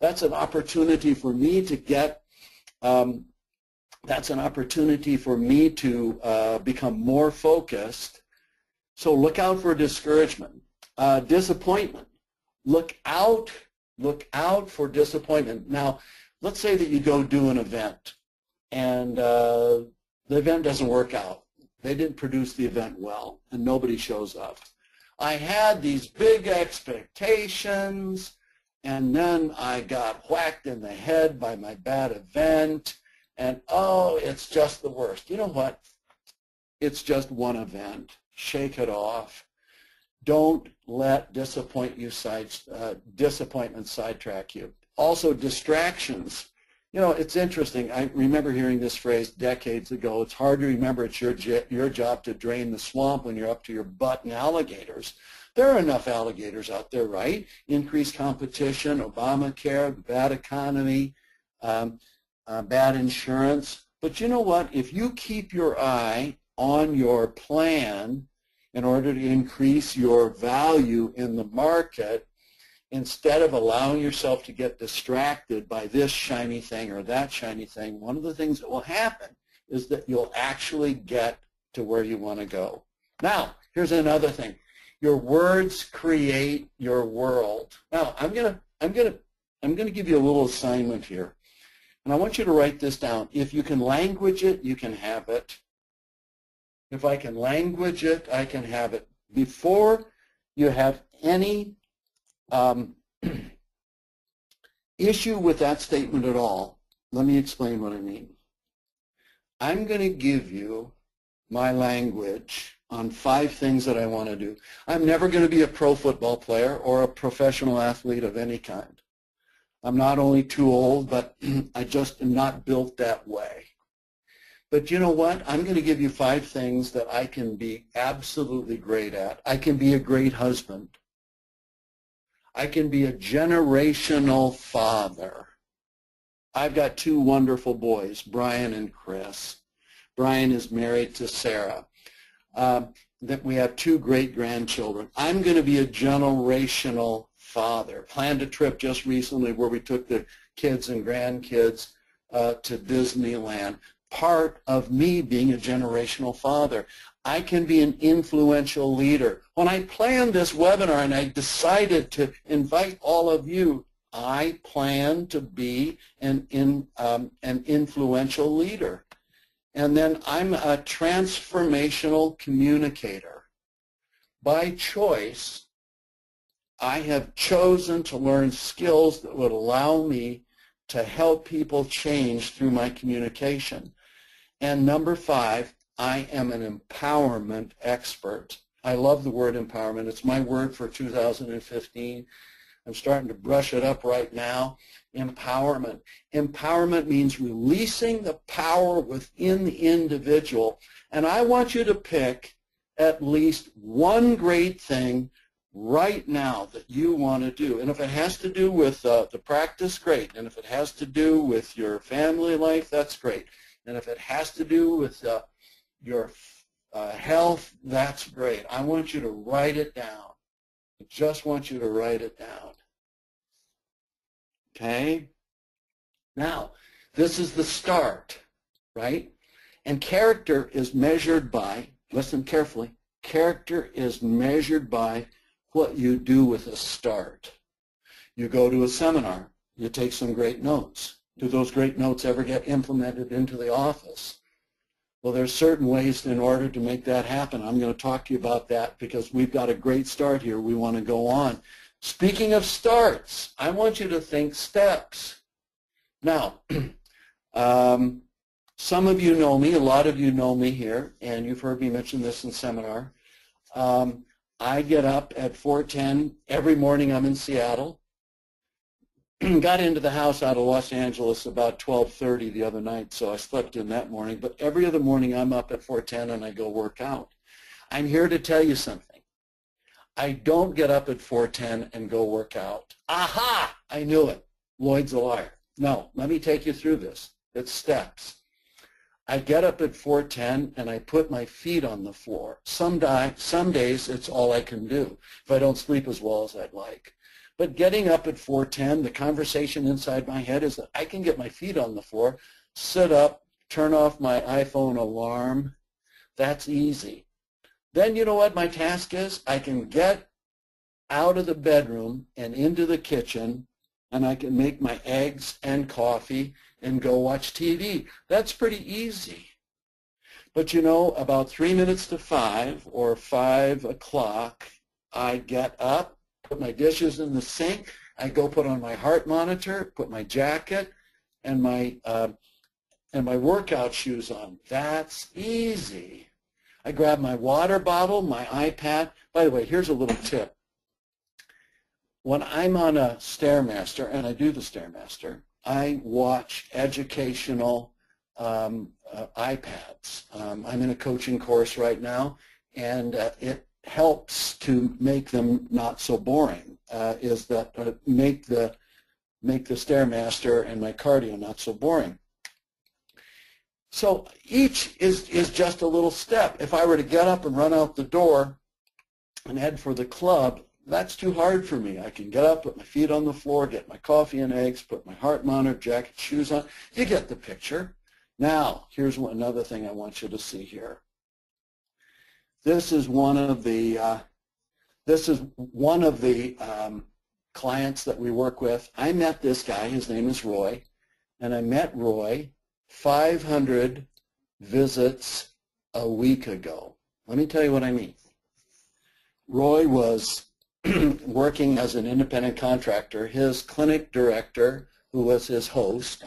That's an opportunity for me to get, that's an opportunity for me to become more focused. So look out for discouragement. Disappointment. Look out for disappointment. Now, let's say that you go do an event and the event doesn't work out. They didn't produce the event well, and nobody shows up. I had these big expectations, and then I got whacked in the head by my bad event, and oh, it's just the worst. You know what? It's just one event. Shake it off. Don't let disappointment sidetrack you. Also, distractions. You know, it's interesting. I remember hearing this phrase decades ago. It's hard to remember it's your job to drain the swamp when you're up to your butt in alligators. There are enough alligators out there, right? Increased competition, Obamacare, the bad economy, bad insurance. But you know what? If you keep your eye on your plan in order to increase your value in the market, instead of allowing yourself to get distracted by this shiny thing or that shiny thing, one of the things that will happen is that you'll actually get to where you want to go. Now, here's another thing. Your words create your world. Now, I'm gonna give you a little assignment here, and I want you to write this down. If you can language it, you can have it. If I can language it, I can have it. Before you have any issue with that statement at all, let me explain what I mean. I'm going to give you my language on 5 things that I want to do. I'm never going to be a pro football player or a professional athlete of any kind. I'm not only too old, but I just am not built that way. But you know what? I'm going to give you 5 things that I can be absolutely great at. I can be a great husband. I can be a generational father. I've got 2 wonderful boys, Brian and Chris. Brian is married to Sarah. That we have 2 great grandchildren. I'm going to be a generational father. Planned a trip just recently where we took the kids and grandkids to Disneyland. Part of me being a generational father. I can be an influential leader. When I planned this webinar and I decided to invite all of you, I plan to be an influential leader. And then I'm a transformational communicator. By choice, I have chosen to learn skills that would allow me to help people change through my communication. And number 5, I am an empowerment expert. I love the word empowerment. It's my word for 2015. I'm starting to brush it up right now. Empowerment. Empowerment means releasing the power within the individual. And I want you to pick at least one great thing right now that you want to do. And if it has to do with the practice, great. And if it has to do with your family life, that's great. And if it has to do with your health, that's great. I want you to write it down. I just want you to write it down. Okay? Now, this is the start, right? And character is measured by, listen carefully, character is measured by what you do with a start. You go to a seminar, you take some great notes. Do those great notes ever get implemented into the office? Well, there's certain ways in order to make that happen. I'm going to talk to you about that because we've got a great start here. We want to go on. Speaking of starts, I want you to think steps. Now, some of you know me, a lot of you know me here, and you've heard me mention this in seminar. I get up at 4:10 every morning. I'm in Seattle. Got into the house out of Los Angeles about 12:30 the other night, so I slept in that morning. But every other morning I'm up at 4:10 and I go work out. I'm here to tell you something. I don't get up at 4:10 and go work out. Aha! I knew it. Lloyd's a liar. No, let me take you through this. It's steps. I get up at 4:10 and I put my feet on the floor. Some days it's all I can do if I don't sleep as well as I'd like. But getting up at 4:10, the conversation inside my head is that I can get my feet on the floor, sit up, turn off my iPhone alarm. That's easy. Then you know what my task is? I can get out of the bedroom and into the kitchen, and I can make my eggs and coffee and go watch TV. That's pretty easy. But you know, about 3 minutes to 5 or 5 o'clock, I get up, put my dishes in the sink, I go put on my heart monitor, put my jacket and my workout shoes on. That's easy. I grab my water bottle, my iPad. By the way, here's a little tip. When I'm on a Stairmaster, and I do the Stairmaster, I watch educational iPads. I'm in a coaching course right now, and it helps to make them not so boring. Make the Stairmaster and my cardio not so boring. So each is just a little step. If I were to get up and run out the door and head for the club, that's too hard for me. I can get up, put my feet on the floor, get my coffee and eggs, put my heart monitor, jacket, shoes on. You get the picture. Now, here's another thing I want you to see here. This is one of the clients that we work with. I met this guy. His name is Roy, and I met Roy 500 visits a week ago. Let me tell you what I mean. Roy was working as an independent contractor. His clinic director, who was his host,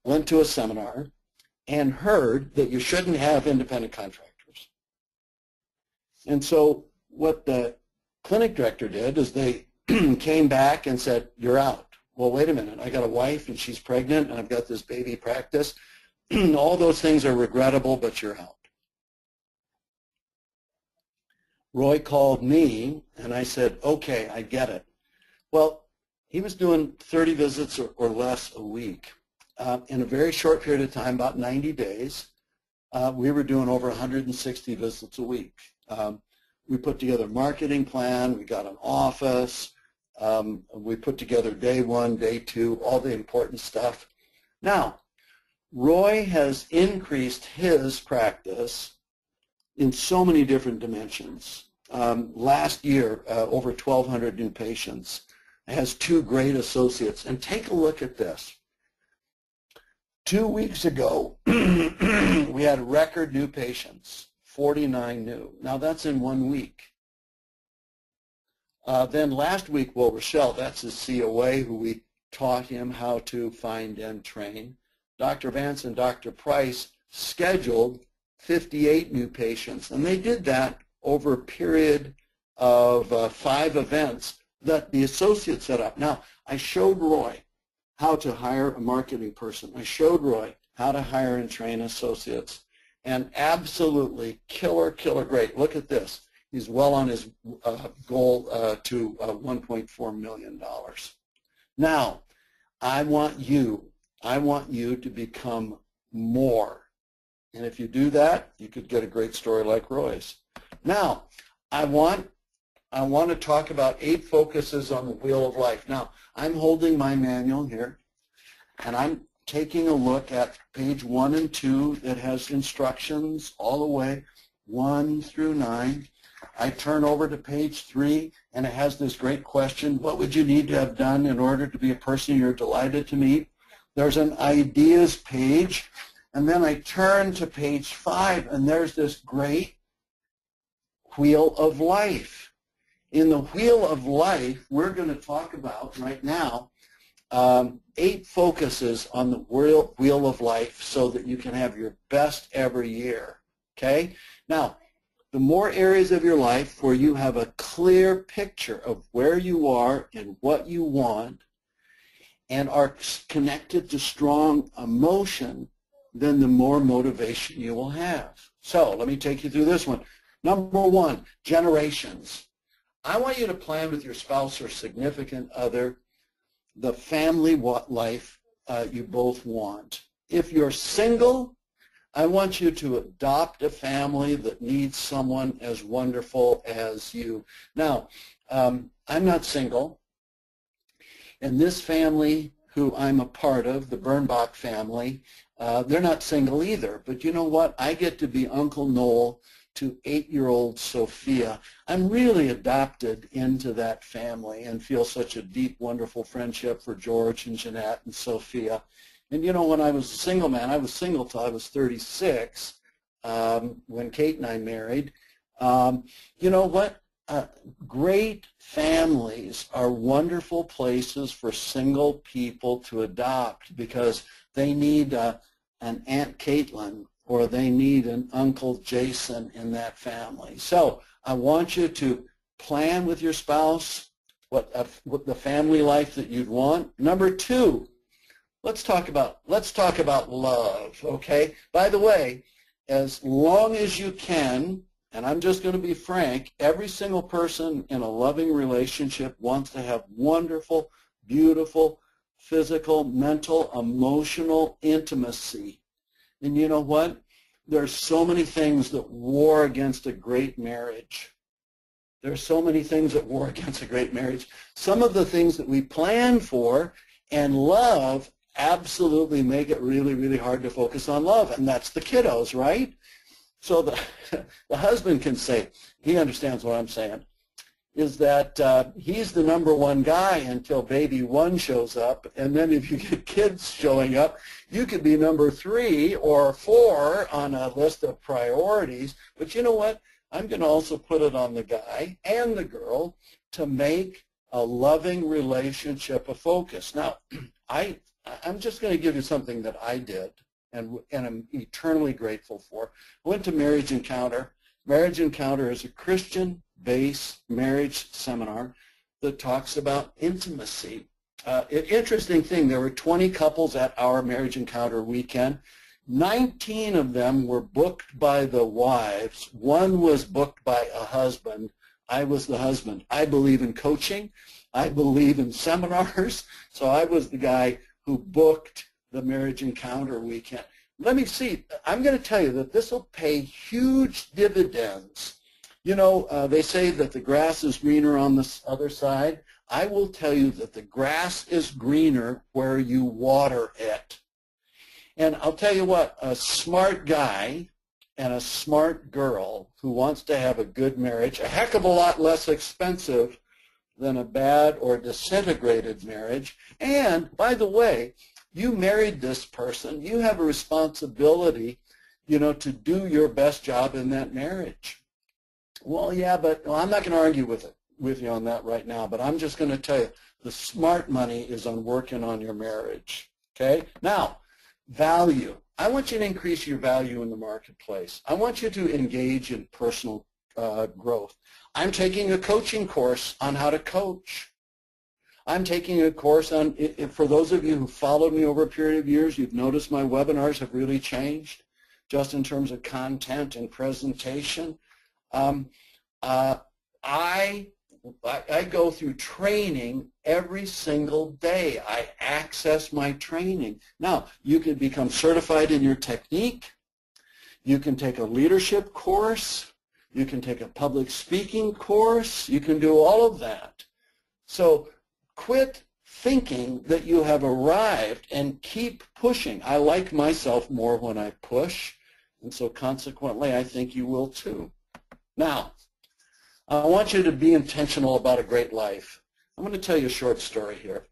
went to a seminar and heard that you shouldn't have independent contractors. And so what the clinic director did is they came back and said, "You're out." Well, wait a minute. I got a wife and she's pregnant and I've got this baby practice. All those things are regrettable, but you're out. Roy called me, and I said, okay, I get it. Well, he was doing 30 visits or less a week. In a very short period of time, about 90 days, we were doing over 160 visits a week. We put together a marketing plan. We got an office. We put together day one, day two, all the important stuff. Now, Roy has increased his practice in so many different dimensions. Last year, over 1,200 new patients. Has 2 great associates. And take a look at this. 2 weeks ago, we had record new patients, 49 new. Now that's in 1 week. Then last week, well, Rochelle, that's his COA, who we taught him how to find and train. Dr. Vance and Dr. Price scheduled 58 new patients, and they did that over a period of 5 events that the associates set up. Now, I showed Roy how to hire a marketing person. I showed Roy how to hire and train associates, and absolutely killer great. Look at this. He's well on his goal to $1.4 million. Now, I want you to become more. And if you do that, you could get a great story like Roy's. Now, I want to talk about 8 focuses on the wheel of life. Now, I'm holding my manual here, and I'm taking a look at page 1 and 2 that has instructions all the way 1 through 9. I turn over to page 3, and it has this great question: what would you need to have done in order to be a person you're delighted to meet? There's an ideas page, and then I turn to page 5, and there's this great wheel of life. In the wheel of life, we're going to talk about right now 8 focuses on the wheel of life so that you can have your best every year. Okay? Now, the more areas of your life where you have a clear picture of where you are and what you want and are connected to strong emotion, then the more motivation you will have. So let me take you through this one. Number 1, generations. I want you to plan with your spouse or significant other the family life you both want. If you're single, I want you to adopt a family that needs someone as wonderful as you. Now, I'm not single, and this family who I'm a part of, the Birnbach family, they're not single either. But you know what? I get to be Uncle Noel to 8-year-old Sophia. I'm really adopted into that family and feel such a deep, wonderful friendship for George and Jeanette and Sophia. And you know, when I was a single man, I was single till I was 36 when Kate and I married. You know what? Great families are wonderful places for single people to adopt because they need an Aunt Caitlin or they need an Uncle Jason in that family. So I want you to plan with your spouse what the family life that you'd want. Number 2, let's talk about love, okay? By the way, as long as you can, and I'm just going to be frank, every single person in a loving relationship wants to have wonderful, beautiful, physical, mental, emotional intimacy. And you know what? There's so many things that war against a great marriage. There's so many things that war against a great marriage. Some of the things that we plan for and love absolutely make it really hard to focus on love, and that's the kiddos, right? So the husband can say, he understands what I'm saying, is that he's the number 1 guy until baby 1 shows up, and then if you get kids showing up, you could be number 3 or 4 on a list of priorities. But you know what? I'm going to also put it on the guy and the girl to make a loving relationship a focus. Now, I'm just going to give you something that I did and I'm eternally grateful for. I went to Marriage Encounter. Marriage Encounter is a Christian-based marriage seminar that talks about intimacy. Interesting thing, there were 20 couples at our Marriage Encounter weekend. 19 of them were booked by the wives. One was booked by a husband. I was the husband. I believe in coaching. I believe in seminars. So I was the guy who booked the marriage encounter weekend. Let me see. I'm going to tell you that this will pay huge dividends. You know, they say that the grass is greener on the other side. I will tell you that the grass is greener where you water it. And I'll tell you what, a smart guy and a smart girl who wants to have a good marriage, a heck of a lot less expensive than a bad or disintegrated marriage. And, by the way, you married this person. You have a responsibility, you know, to do your best job in that marriage. Well, yeah, but I'm not going to argue with you on that right now, but I'm just going to tell you the smart money is on working on your marriage. Okay? Now, value. I want you to increase your value in the marketplace. I want you to engage in personal growth. I'm taking a coaching course on how to coach. I'm taking a course on, for those of you who followed me over a period of years, you've noticed my webinars have really changed just in terms of content and presentation. I go through training every single day. I access my training. Now, you can become certified in your technique. You can take a leadership course. You can take a public speaking course. You can do all of that. So quit thinking that you have arrived and keep pushing. I like myself more when I push, and so consequently, I think you will too. Now, I want you to be intentional about a great life. I'm going to tell you a short story here.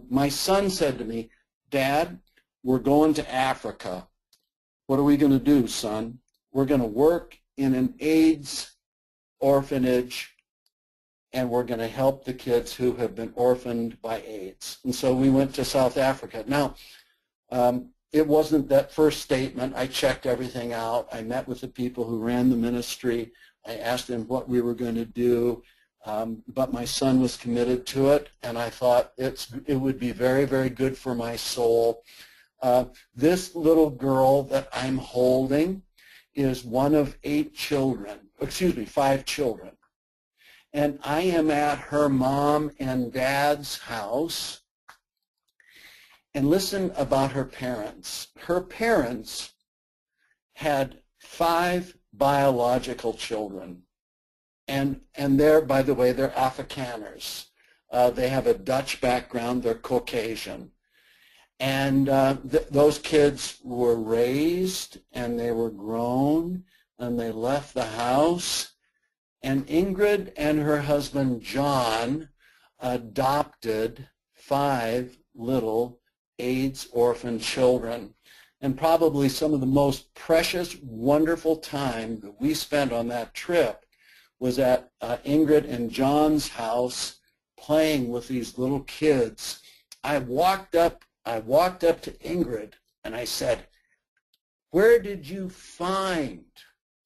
My son said to me, "Dad, we're going to Africa. What are we going to do, son?" "We're going to work in an AIDS orphanage, and we're going to help the kids who have been orphaned by AIDS." And so we went to South Africa. Now, it wasn't that first statement. I checked everything out. I met with the people who ran the ministry. I asked them what we were going to do, but my son was committed to it, and I thought it would be very, very good for my soul. This little girl that I'm holding is one of 5 children, and I am at her mom and dad's house. And listen about her parents. Her parents had 5 biological children, and they're, by the way, they're Afrikaners. They have a Dutch background. They're Caucasian. And those kids were raised, and they were grown, and they left the house. And Ingrid and her husband, John, adopted 5 little AIDS orphan children. And probably some of the most precious, wonderful time that we spent on that trip was at Ingrid and John's house playing with these little kids. I walked up to Ingrid and I said, "Where did you find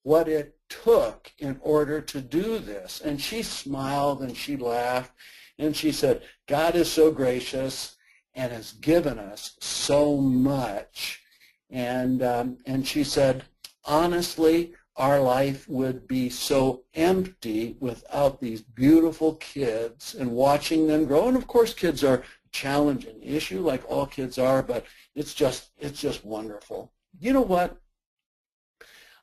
what it took in order to do this?" And she smiled and she laughed and she said, "God is so gracious and has given us so much." And she said, "Honestly, our life would be so empty without these beautiful kids and watching them grow." And of course, kids are a challenging issue, like all kids are, but it's just wonderful. You know what?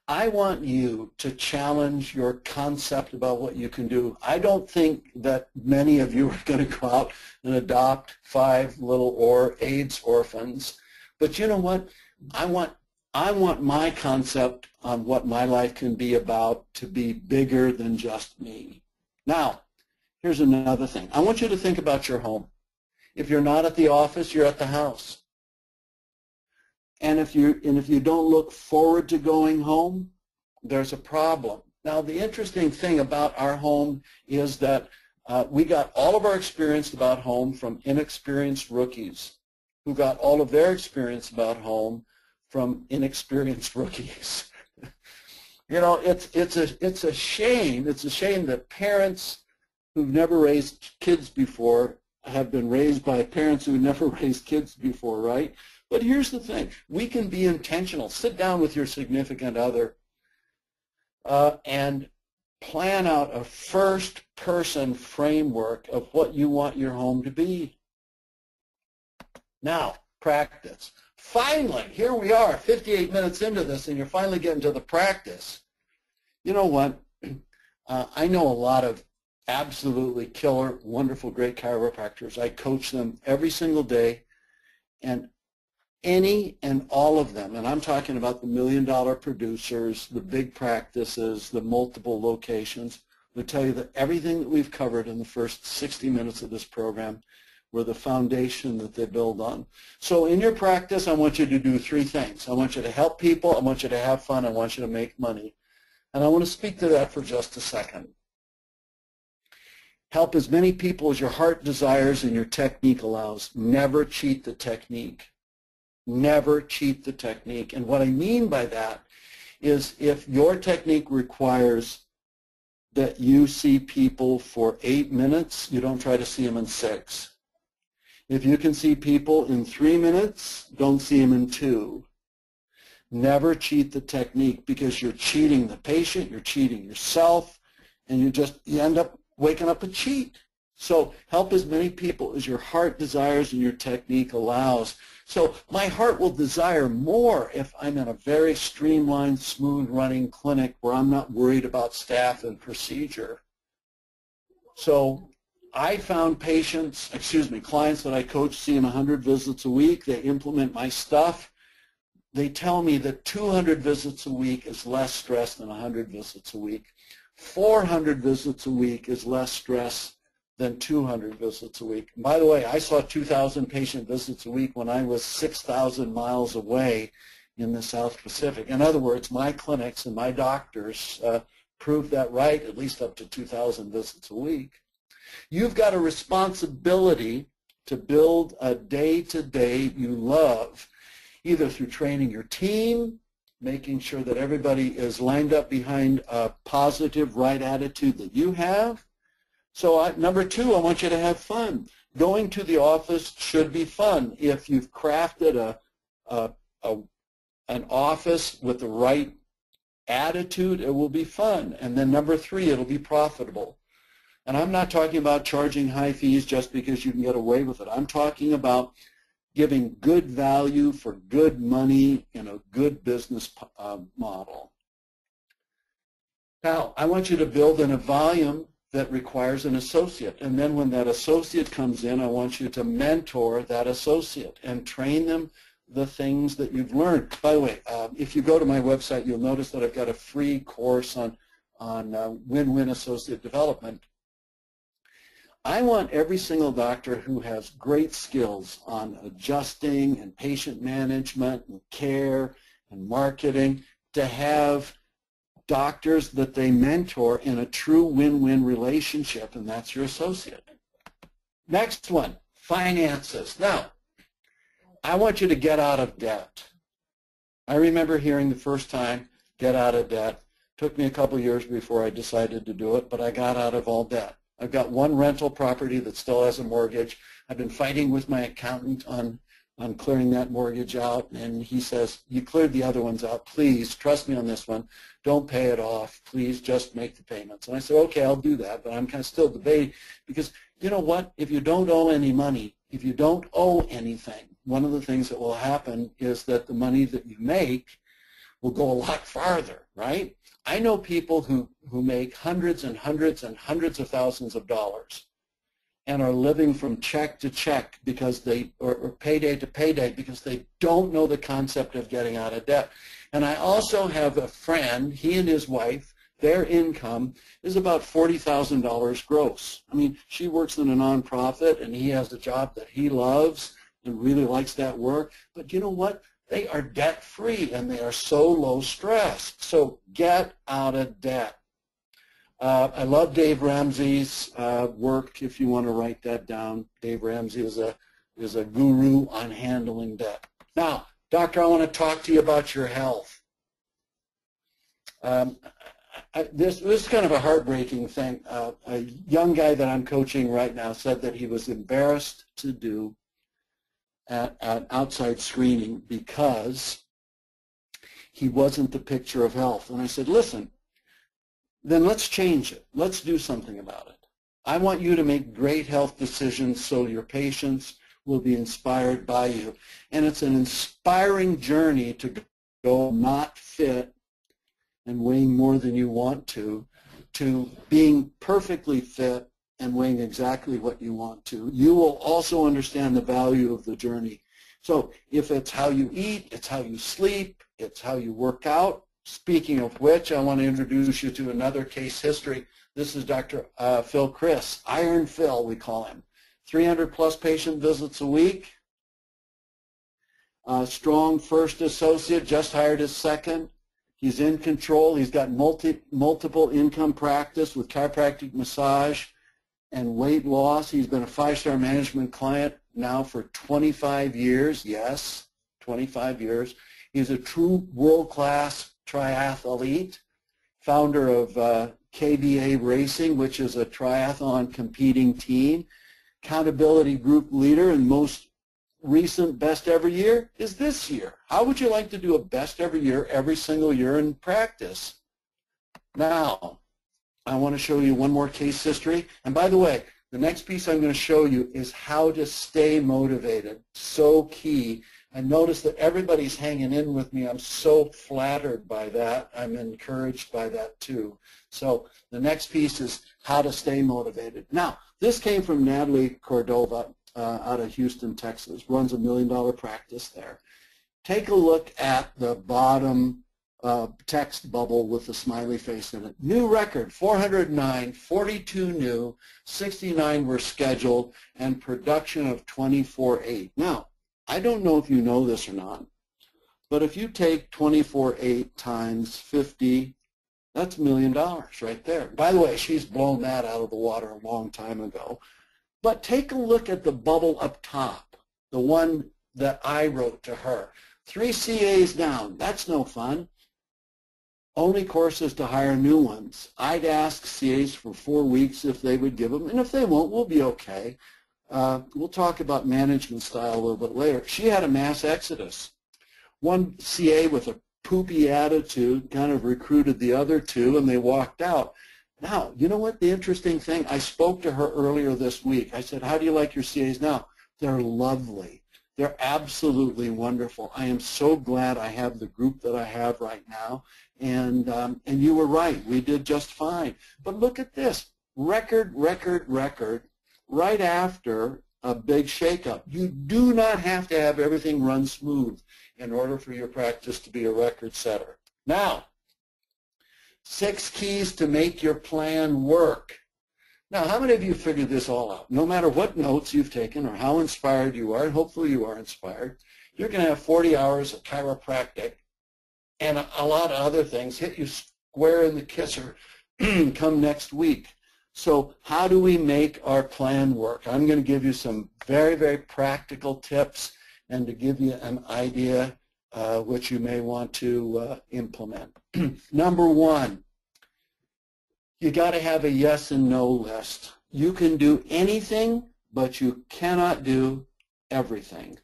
I want you to challenge your concept about what you can do. I don't think that many of you are going to go out and adopt 5 little AIDS orphans, but you know what? I want my concept on what my life can be about to be bigger than just me. Now, here's another thing. I want you to think about your home. If you're not at the office, you're at the house. And if you don't look forward to going home, there's a problem. Now, the interesting thing about our home is that we got all of our experience about home from inexperienced rookies who got all of their experience about home from inexperienced rookies. You know, it's a shame. It's a shame that parents who've never raised kids before have been raised by parents who never raised kids before, right? But here's the thing. We can be intentional. Sit down with your significant other and plan out a first-person framework of what you want your home to be. Now, practice. Finally, here we are, 58 minutes into this, and you're finally getting to the practice. You know what? I know a lot of absolutely killer, wonderful, great chiropractors. I coach them every single day, and any and all of them, and I'm talking about the million-dollar producers, the big practices, the multiple locations, would tell you that everything that we've covered in the first 60 minutes of this program were the foundation that they build on. So in your practice, I want you to do three things. I want you to help people, I want you to have fun, I want you to make money. And I want to speak to that for just a second. Help as many people as your heart desires and your technique allows. Never cheat the technique. Never cheat the technique. And what I mean by that is if your technique requires that you see people for 8 minutes, you don't try to see them in 6. If you can see people in 3 minutes, don't see them in 2. Never cheat the technique because you're cheating the patient, you're cheating yourself, and you end up waking up a cheat. So help as many people as your heart desires and your technique allows. So my heart will desire more if I'm in a very streamlined, smooth-running clinic where I'm not worried about staff and procedure. So I found clients that I coach, see them 100 visits a week. They implement my stuff. They tell me that 200 visits a week is less stress than 100 visits a week. 400 visits a week is less stress than 200 visits a week. And by the way, I saw 2,000 patient visits a week when I was 6,000 miles away in the South Pacific. In other words, my clinics and my doctors proved that right, at least up to 2,000 visits a week. You've got a responsibility to build a day-to-day you love, either through training your team, making sure that everybody is lined up behind a positive, right attitude that you have. So number 2, I want you to have fun. Going to the office should be fun. If you've crafted an office with the right attitude, it will be fun. And then number 3, it'll be profitable. And I'm not talking about charging high fees just because you can get away with it. I'm talking about giving good value for good money in a good business model. Now, I want you to build in a volume that requires an associate. And then when that associate comes in, I want you to mentor that associate and train them the things that you've learned. By the way, if you go to my website, you'll notice that I've got a free course on win-win associate development. I want every single doctor who has great skills on adjusting and patient management and care and marketing to have doctors that they mentor in a true win-win relationship, and that's your associate. Next one, finances. Now, I want you to get out of debt. I remember hearing the first time, get out of debt. It took me a couple years before I decided to do it, but I got out of all debt. I've got one rental property that still has a mortgage. I've been fighting with my accountant on clearing that mortgage out, and he says, you cleared the other ones out. Please, trust me on this one. Don't pay it off. Please just make the payments. And I said, okay, I'll do that, but I'm kind of still debating because you know what? If you don't owe any money, if you don't owe anything, one of the things that will happen is that the money that you make will go a lot farther, right? I know people who make hundreds and hundreds and hundreds of thousands of dollars and are living from check to check because or payday to payday because they don't know the concept of getting out of debt. And I also have a friend, he and his wife, their income is about $40,000 gross. I mean, she works in a nonprofit and he has a job that he loves and really likes that work. But you know what? They are debt-free and they are so low stress. So get out of debt. I love Dave Ramsey's work, if you want to write that down. Dave Ramsey is a guru on handling debt. Now, doctor, I want to talk to you about your health. This is kind of a heartbreaking thing. A young guy that I'm coaching right now said that he was embarrassed to do at outside screening because he wasn't the picture of health. And I said, listen, then let's change it. Let's do something about it. I want you to make great health decisions so your patients will be inspired by you. And it's an inspiring journey to go not fit and weighing more than you want to being perfectly fit and weighing exactly what you want to. You will also understand the value of the journey. So if it's how you eat, it's how you sleep, it's how you work out. Speaking of which, I want to introduce you to another case history. This is Dr. Phil Chris, Iron Phil we call him. 300 plus patient visits a week. Strong first associate, just hired his second. He's in control. He's got multiple income practice with chiropractic massage and weight loss. He's been a 5-star management client now for 25 years. Yes, 25 years. He's a true world-class triathlete, founder of KBA Racing, which is a triathlon competing team, accountability group leader, and most recent best ever year is this year. How would you like to do a best ever year every single year in practice? Now, I want to show you one more case history. And by the way, the next piece I'm going to show you is how to stay motivated. So key. I notice that everybody's hanging in with me. I'm so flattered by that. I'm encouraged by that too. So the next piece is how to stay motivated. Now, this came from Natalie Cordova out of Houston, Texas. Runs a $1 million practice there. Take a look at the bottom text bubble with the smiley face in it. New record, 409, 42 new, 69 were scheduled, and production of 24.8. Now, I don't know if you know this or not, but if you take 24.8 times 50, that's $1 million right there. By the way, she's blown that out of the water a long time ago. But take a look at the bubble up top, the one that I wrote to her. 3 CAs down, that's no fun. Only courses to hire new ones. I'd ask CAs for 4 weeks if they would give them, and if they won't, we'll be okay. We'll talk about management style a little bit later. She had a mass exodus. One CA with a poopy attitude kind of recruited the other 2, and they walked out. Now, you know what the interesting thing, I spoke to her earlier this week. I said, how do you like your CAs now? They're lovely. They're absolutely wonderful. I am so glad I have the group that I have right now. And you were right. We did just fine. But look at this. Record, record, record, right after a big shakeup. You do not have to have everything run smooth in order for your practice to be a record setter. Now, 6 keys to make your plan work. Now, how many of you figured this all out? No matter what notes you've taken or how inspired you are, and hopefully you are inspired, you're going to have 40 hours of chiropractic and a lot of other things hit you square in the kisser come next week. So how do we make our plan work? I'm going to give you some very, very practical tips and to give you an idea which you may want to implement. Number 1, you got to have a yes and no list. You can do anything, but you cannot do everything.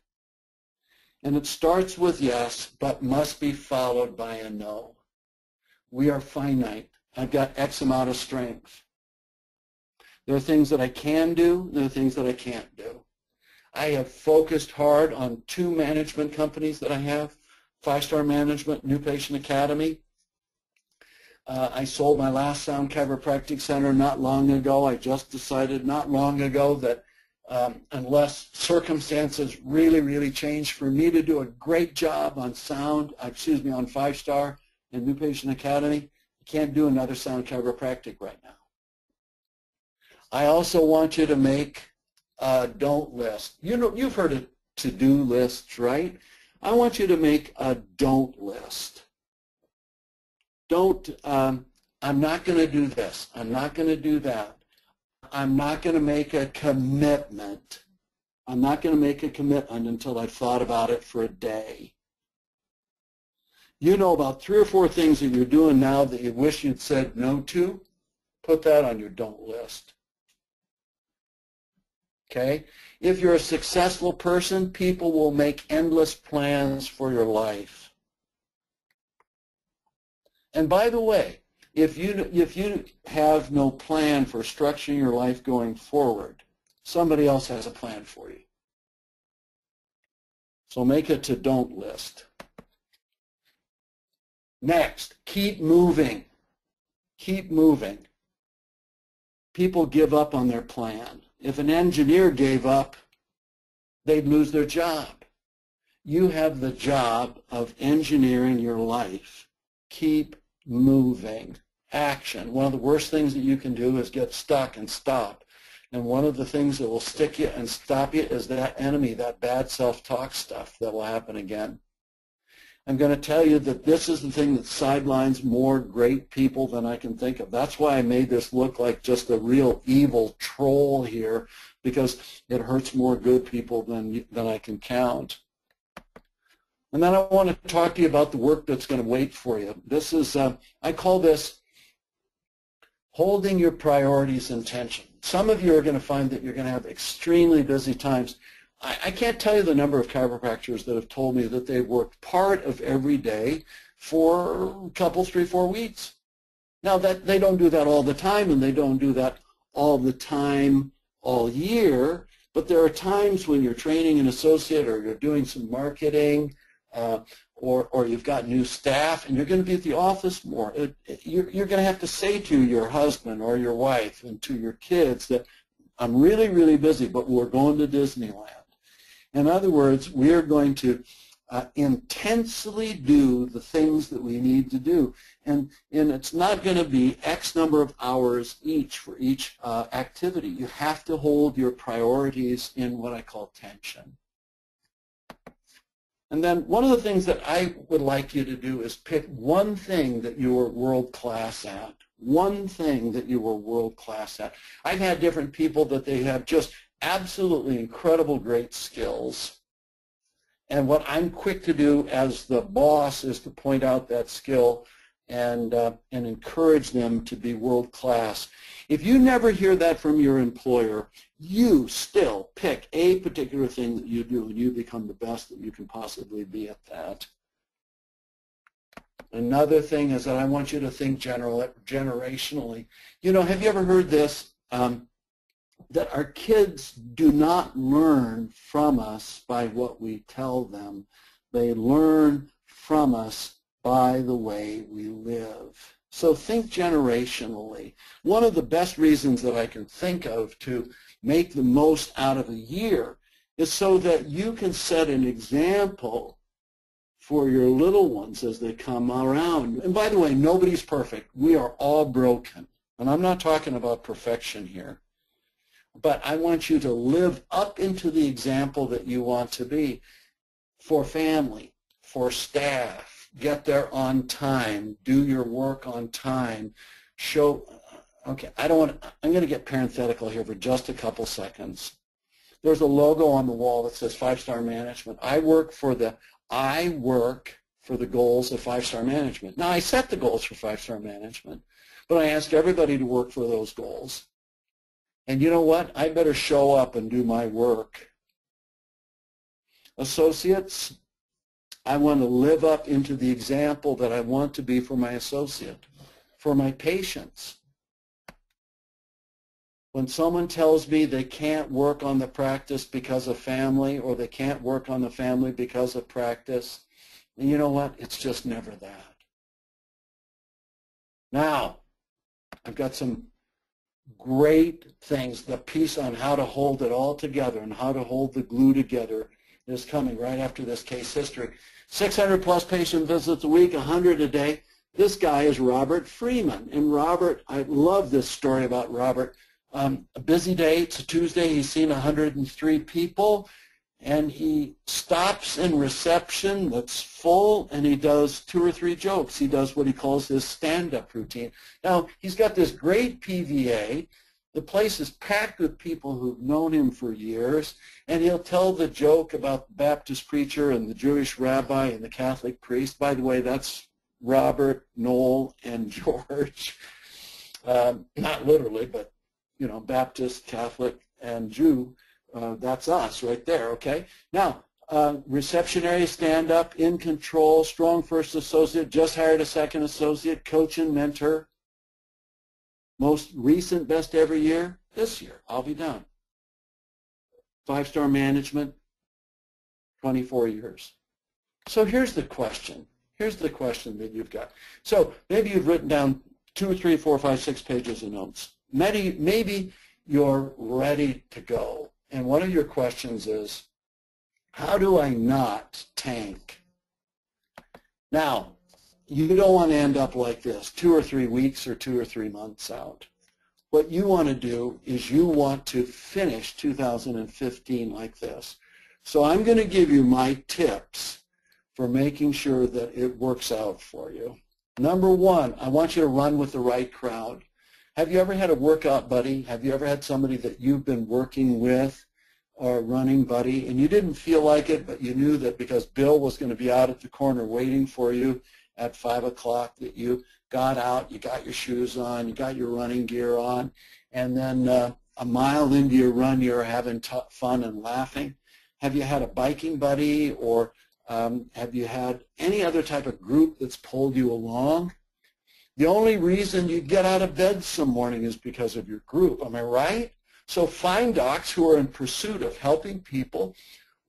And it starts with yes, but must be followed by a no. We are finite. I've got X amount of strength. There are things that I can do, there are things that I can't do. I have focused hard on 2 management companies that I have, 5-star Management, New Patient Academy. I sold my last Sound Chiropractic Center not long ago. I just decided not long ago that unless circumstances really, really change, for me to do a great job on Sound, on 5-star and New Patient Academy, I can't do another Sound Chiropractic right now. I also want you to make a don't list. You know, you've heard of to-do lists, right? I want you to make a don't list. Don't, I'm not going to do this. I'm not going to do that. I'm not going to make a commitment. I'm not going to make a commitment until I've thought about it for a day. You know about 3 or 4 things that you're doing now that you wish you'd said no to. Put that on your don't list. Okay? If you're a successful person, people will make endless plans for your life. And by the way, if you have no plan for structuring your life going forward, somebody else has a plan for you. So make it to don't list. Next, keep moving. Keep moving. People give up on their plan. If an engineer gave up, they'd lose their job. You have the job of engineering your life. Keep moving. Action. One of the worst things that you can do is get stuck and stop. And one of the things that will stick you and stop you is that enemy, that bad self-talk stuff that will happen again. I'm going to tell you that this is the thing that sidelines more great people than I can think of. That's why I made this look like just a real evil troll here, because it hurts more good people than I can count. And then I want to talk to you about the work that's going to wait for you. This is, I call this holding your priorities in tension. Some of you are going to find that you're going to have extremely busy times. I can't tell you the number of chiropractors that have told me that they've worked part of every day for a couple, 3, 4 weeks. Now, that they don't do that all the time, and they don't do that all the time all year, but there are times when you're training an associate or you're doing some marketing or you've got new staff and you're going to be at the office more. You're going to have to say to your husband or your wife and to your kids that I'm really, really busy, but we're going to Disneyland. In other words, we are going to intensely do the things that we need to do. And it's not going to be X number of hours each for each activity. You have to hold your priorities in what I call tension. And then one of the things that I would like you to do is pick one thing that you are world-class at. One thing that you were world-class at. I've had different people that they have just absolutely incredible great skills. And what I'm quick to do as the boss is to point out that skill and encourage them to be world-class. If you never hear that from your employer, you still pick a particular thing that you do and you become the best that you can possibly be at that. Another thing is that I want you to think generationally. You know, have you ever heard this? That our kids do not learn from us by what we tell them. They learn from us by the way we live. So think generationally. One of the best reasons that I can think of to make the most out of a year is so that you can set an example for your little ones as they come around. And by the way, nobody's perfect. We are all broken. And I'm not talking about perfection here. But I want you to live up into the example that you want to be for family, for staff. Get there on time. Do your work on time. Show, okay, I'm going to get parenthetical here for just a couple seconds. There's a logo on the wall that says 5-star management. I work for the goals of 5-star management. Now, I set the goals for 5-star management, but I ask everybody to work for those goals. And you know what? I better show up and do my work. Associates, I want to live up into the example that I want to be for my associate, for my patients. When someone tells me they can't work on the practice because of family, or they can't work on the family because of practice, and you know what? It's just never that. Now, I've got some great things. The piece on how to hold it all together and how to hold the glue together is coming right after this case history. 600 plus patient visits a week, 100 a day. This guy is Robert Freeman. And Robert, I love this story about Robert. A busy day, it's a Tuesday, he's seen 103 people, and he stops in reception that's full, and he does 2 or 3 jokes. He does what he calls his stand-up routine. Now, he's got this great PVA. The place is packed with people who've known him for years, and he'll tell the joke about the Baptist preacher and the Jewish rabbi and the Catholic priest. By the way, that's Robert, Noel, and George. Not literally, but, you know, Baptist, Catholic, and Jew. That's us right there, okay? Now, reception area, stand up, in control, strong first associate, just hired a second associate, coach and mentor. Most recent best every year, this year, I'll be done. 5-star management, 24 years. So here's the question. Here's the question that you've got. So maybe you've written down 2 or 3, 4, 5, 6 pages of notes. Maybe you're ready to go. And one of your questions is, how do I not tank? Now, you don't want to end up like this, 2 or 3 weeks or 2 or 3 months out. What you want to do is you want to finish 2015 like this. So I'm going to give you my tips for making sure that it works out for you. Number 1, I want you to run with the right crowd. Have you ever had a workout buddy? Have you ever had somebody that you've been working with or running buddy and you didn't feel like it, but you knew that because Bill was going to be out at the corner waiting for you at 5 o'clock that you got out, you got your shoes on, you got your running gear on, and then a mile into your run you're having fun and laughing? Have you had a biking buddy, or have you had any other type of group that's pulled you along? The only reason you get out of bed some morning is because of your group, am I right? So find docs who are in pursuit of helping people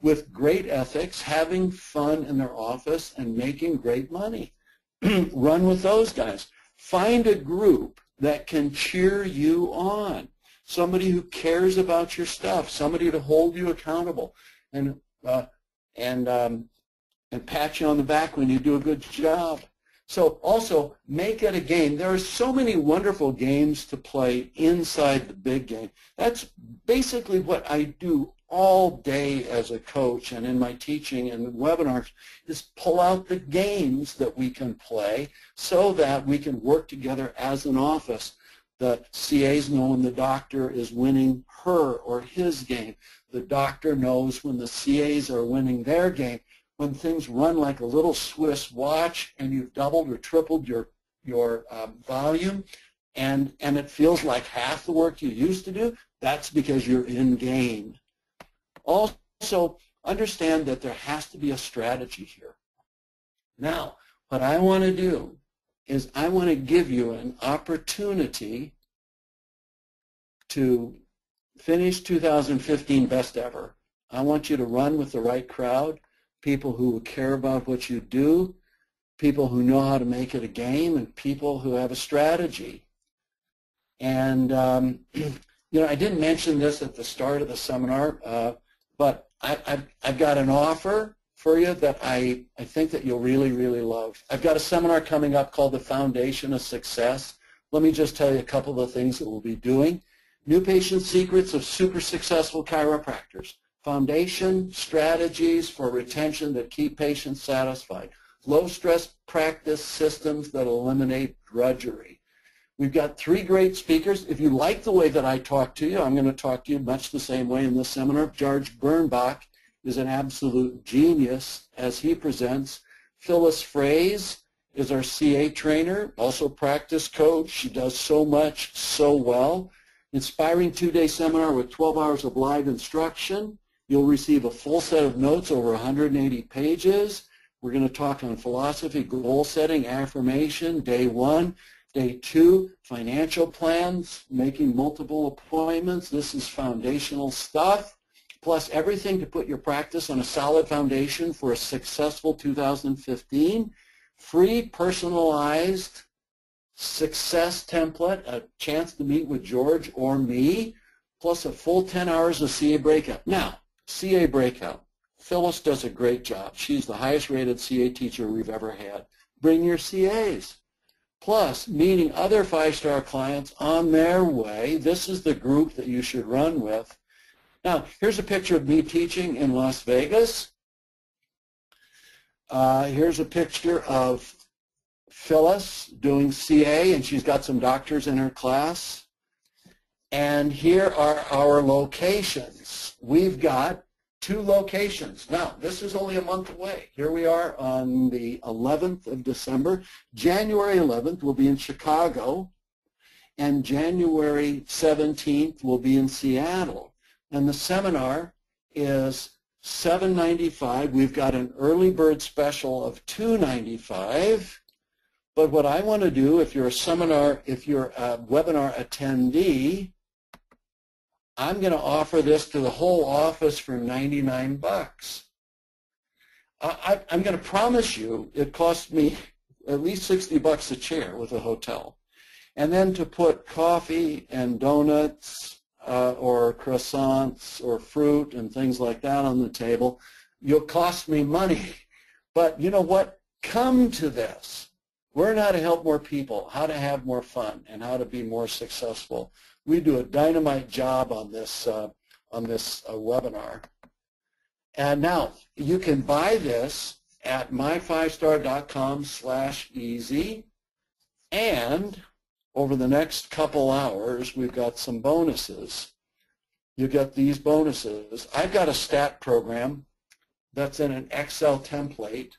with great ethics, having fun in their office, and making great money. Run with those guys. Find a group that can cheer you on, somebody who cares about your stuff, somebody to hold you accountable, and pat you on the back when you do a good job. So also make it a game. There are so many wonderful games to play inside the big game. That's basically what I do all day as a coach and in my teaching and webinars, is pull out the games that we can play so that we can work together as an office. The CAs know when the doctor is winning her or his game. The doctor knows when the CAs are winning their game. When things run like a little Swiss watch and you've doubled or tripled your volume and it feels like half the work you used to do, that's because you're in game. Also, understand that there has to be a strategy here. Now, what I want to do is I want to give you an opportunity to finish 2015 best ever. I want you to run with the right crowd, people who care about what you do, people who know how to make it a game, and people who have a strategy. And, you know, I didn't mention this at the start of the seminar, but I've got an offer for you that I think that you'll really, really love. I've got a seminar coming up called The Foundation of Success. Let me just tell you a couple of the things that we'll be doing. New Patient Secrets of Super Successful Chiropractors. Foundation strategies for retention that keep patients satisfied. Low-stress practice systems that eliminate drudgery. We've got 3 great speakers. If you like the way that I talk to you, I'm going to talk to you much the same way in this seminar. George Birnbach is an absolute genius as he presents. Phyllis Fraze is our CA trainer, also practice coach. She does so much, so well. Inspiring 2-day seminar with 12 hours of live instruction. You'll receive a full set of notes over 180 pages. We're going to talk on philosophy, goal setting, affirmation, day 1. Day 2, financial plans, making multiple appointments. This is foundational stuff, plus everything to put your practice on a solid foundation for a successful 2015. Free personalized success template, a chance to meet with George or me, plus a full 10 hours of CA breakout. Now, CA breakout. Phyllis does a great job. She's the highest rated CA teacher we've ever had. Bring your CAs. Plus, meeting other 5-star clients on their way. This is the group that you should run with. Now, here's a picture of me teaching in Las Vegas. Here's a picture of Phyllis doing CA, and she's got some doctors in her class. And here are our locations. We've got 2 locations. Now, this is only a month away. Here we are on the 11th of December. January 11th will be in Chicago, and January 17th will be in Seattle. And the seminar is $7.95. We've got an early bird special of $2.95. But what I want to do, if you're a webinar attendee, I'm going to offer this to the whole office for 99 bucks. I'm going to promise you it cost me at least 60 bucks a chair with a hotel. And then to put coffee and donuts or croissants or fruit and things like that on the table, you'll cost me money. But you know what? Come to this. Learn how to help more people, how to have more fun, and how to be more successful. We do a dynamite job on this webinar. And now you can buy this at my5star.com/easy, and over the next couple hours we've got some bonuses. You get these bonuses. I've got a stat program that's in an Excel template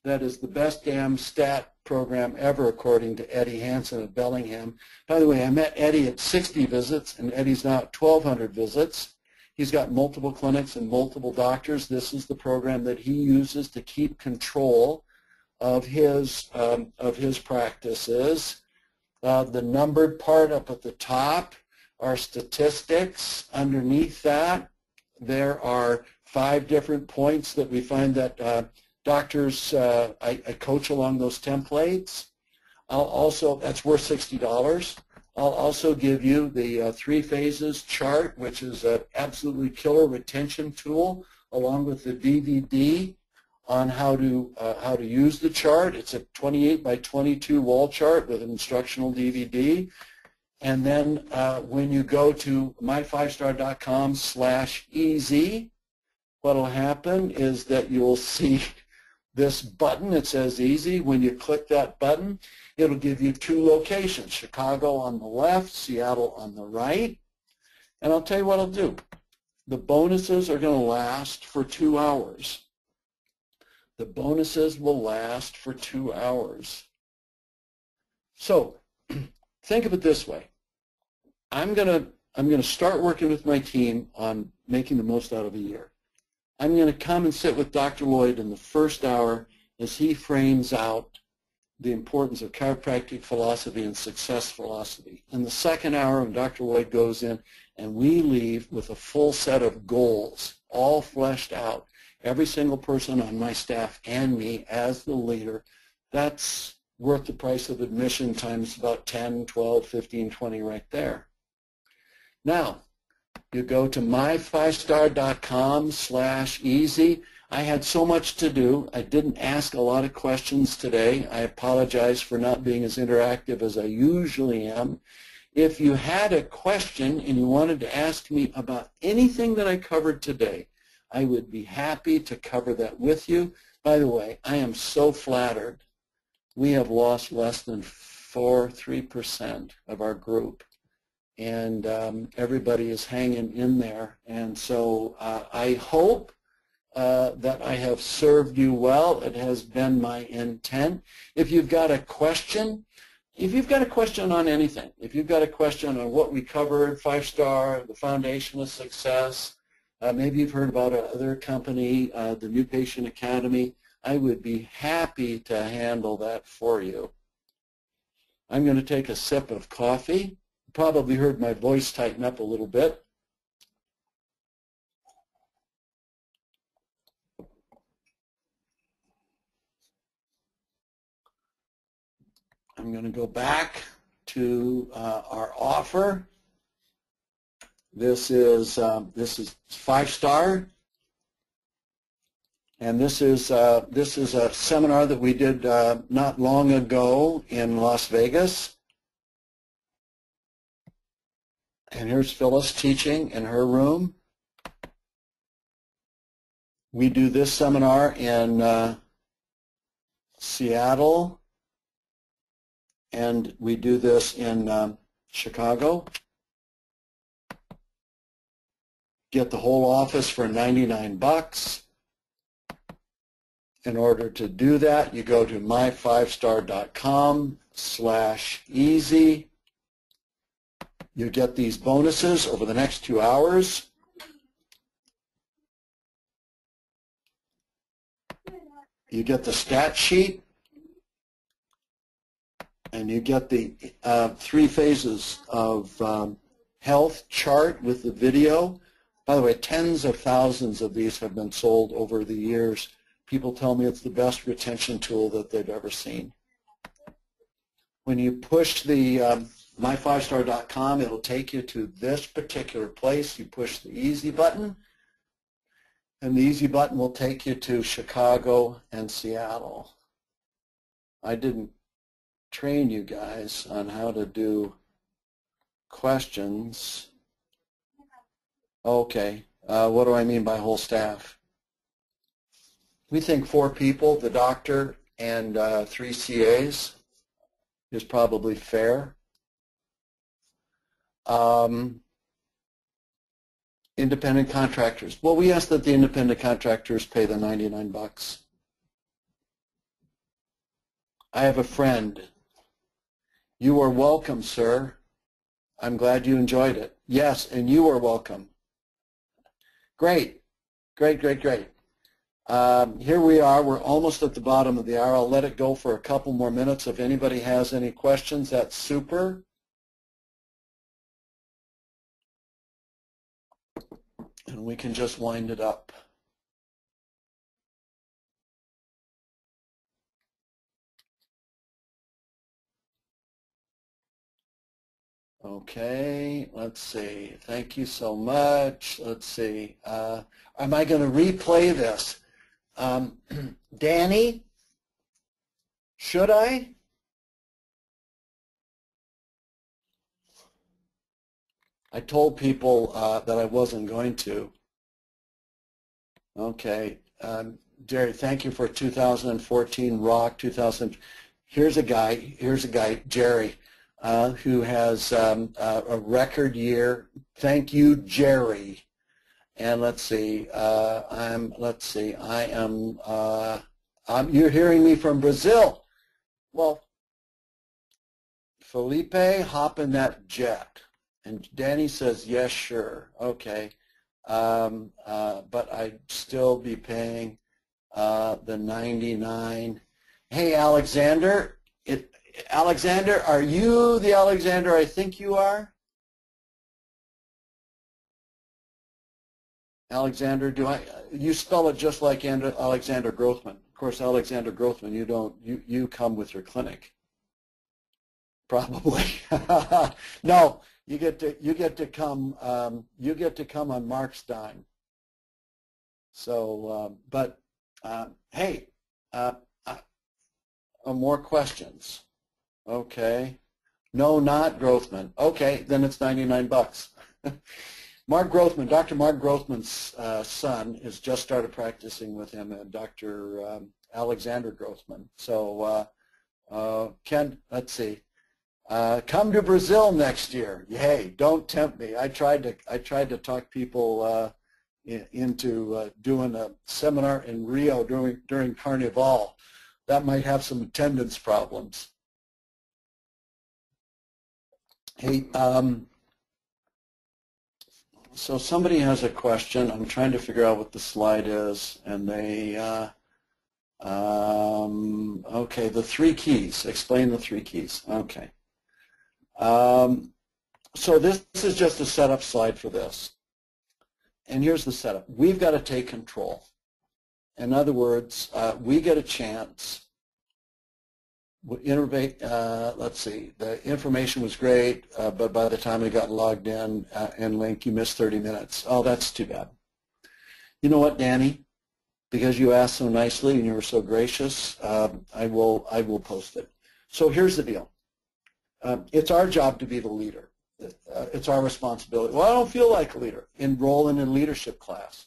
that is the best damn stat program ever, according to Eddie Hansen at Bellingham. By the way, I met Eddie at 60 visits, and Eddie's now at 1,200 visits. He's got multiple clinics and multiple doctors. This is the program that he uses to keep control of his practices. The numbered part up at the top are statistics. Underneath that, there are 5 different points that we find that doctors, I coach along those templates. That's worth $60. I'll also give you the 3 phases chart, which is an absolutely killer retention tool, along with the DVD on how to use the chart. It's a 28 by 22 wall chart with an instructional DVD. And then when you go to my5star.com/easy, what will happen is that you'll see this button. It says easy. When you click that button, it'll give you 2 locations, Chicago on the left, Seattle on the right. And I'll tell you what I'll do. The bonuses are going to last for 2 hours. The bonuses will last for 2 hours. So think of it this way. I'm going to start working with my team on making the most out of a year. I'm going to come and sit with Dr. Lloyd in the first hour as he frames out the importance of chiropractic philosophy and success philosophy. In the second hour, when Dr. Lloyd goes in, and we leave with a full set of goals, all fleshed out, every single person on my staff and me as the leader, that's worth the price of admission times about 10, 12, 15, 20 right there. Now, you go to my5star.com/easy. I had so much to do. I didn't ask a lot of questions today. I apologize for not being as interactive as I usually am. If you had a question and you wanted to ask me about anything that I covered today, I would be happy to cover that with you. By the way, I am so flattered. We have lost less than 3% of our group. And everybody is hanging in there. And so I hope that I have served you well. It has been my intent. If you've got a question on anything, if you've got a question on what we covered, 5-star, the foundation of success, maybe you've heard about another company, the New Patient Academy, I would be happy to handle that for you. I'm going to take a sip of coffee. You probably heard my voice tighten up a little bit. I'm going to go back to our offer. This is 5-star, and this is a seminar that we did not long ago in Las Vegas. And here's Phyllis teaching in her room. We do this seminar in Seattle, and we do this in Chicago. Get the whole office for 99 bucks. In order to do that, you go to my5star.com/easy. You get these bonuses over the next 2 hours. You get the stat sheet, and you get the 3 phases of health chart with the video. By the way, tens of thousands of these have been sold over the years. People tell me it's the best retention tool that they've ever seen. When you push the my5star.com, it'll take you to this particular place. You push the easy button, and the easy button will take you to Chicago and Seattle. I didn't train you guys on how to do questions. Okay, what do I mean by whole staff? We think 4 people, the doctor and 3 CAs, is probably fair. Independent contractors. Well, we ask that the independent contractors pay the $99. I have a friend. You are welcome, sir. I'm glad you enjoyed it. Yes, and you are welcome. Great, great, great, great. Here we are. We're almost at the bottom of the hour. I'll let it go for a couple more minutes. If anybody has any questions, that's super. And we can just wind it up. Okay, let's see. Thank you so much. Let's see. Am I going to replay this? Danny, should I? I told people that I wasn't going to. Okay. Jerry, thank you for 2014 Rock 2000. Here's a guy, Jerry, who has a record year. Thank you, Jerry. And let's see, you're hearing me from Brazil. Well, Felipe, hop in that jet. And Danny says, yes, sure. Okay. But I'd still be paying the $99. Hey, Alexander. Alexander, are you the Alexander I think you are? Alexander, you spell it just like Alexander Grothman. Of course, Alexander Grothman, you come with your clinic. Probably. No, you get to come on Mark's dime. So, hey, more questions. Okay. No, not Grothman. Okay, then it's $99. Mark Grothman, Dr. Mark Grothman's son has just started practicing with him, Dr. Alexander Grothman. So, Ken, let's see. Come to Brazil next year. Hey, don't tempt me. I tried to talk people into doing a seminar in Rio during Carnival. That might have some attendance problems. Hey, so somebody has a question. I'm trying to figure out what the slide is, and they, okay, the 3 keys. Explain the 3 keys. Okay. So this is just a setup slide for this. And here's the setup. We've got to take control. In other words, we get a chance. Let's see, the information was great, but by the time we got logged in and linked, you missed 30 minutes. Oh, that's too bad. You know what, Danny? Because you asked so nicely and you were so gracious, I will post it. So here's the deal. It's our job to be the leader. It's our responsibility. Well, I don't feel like a leader. Enroll in a leadership class.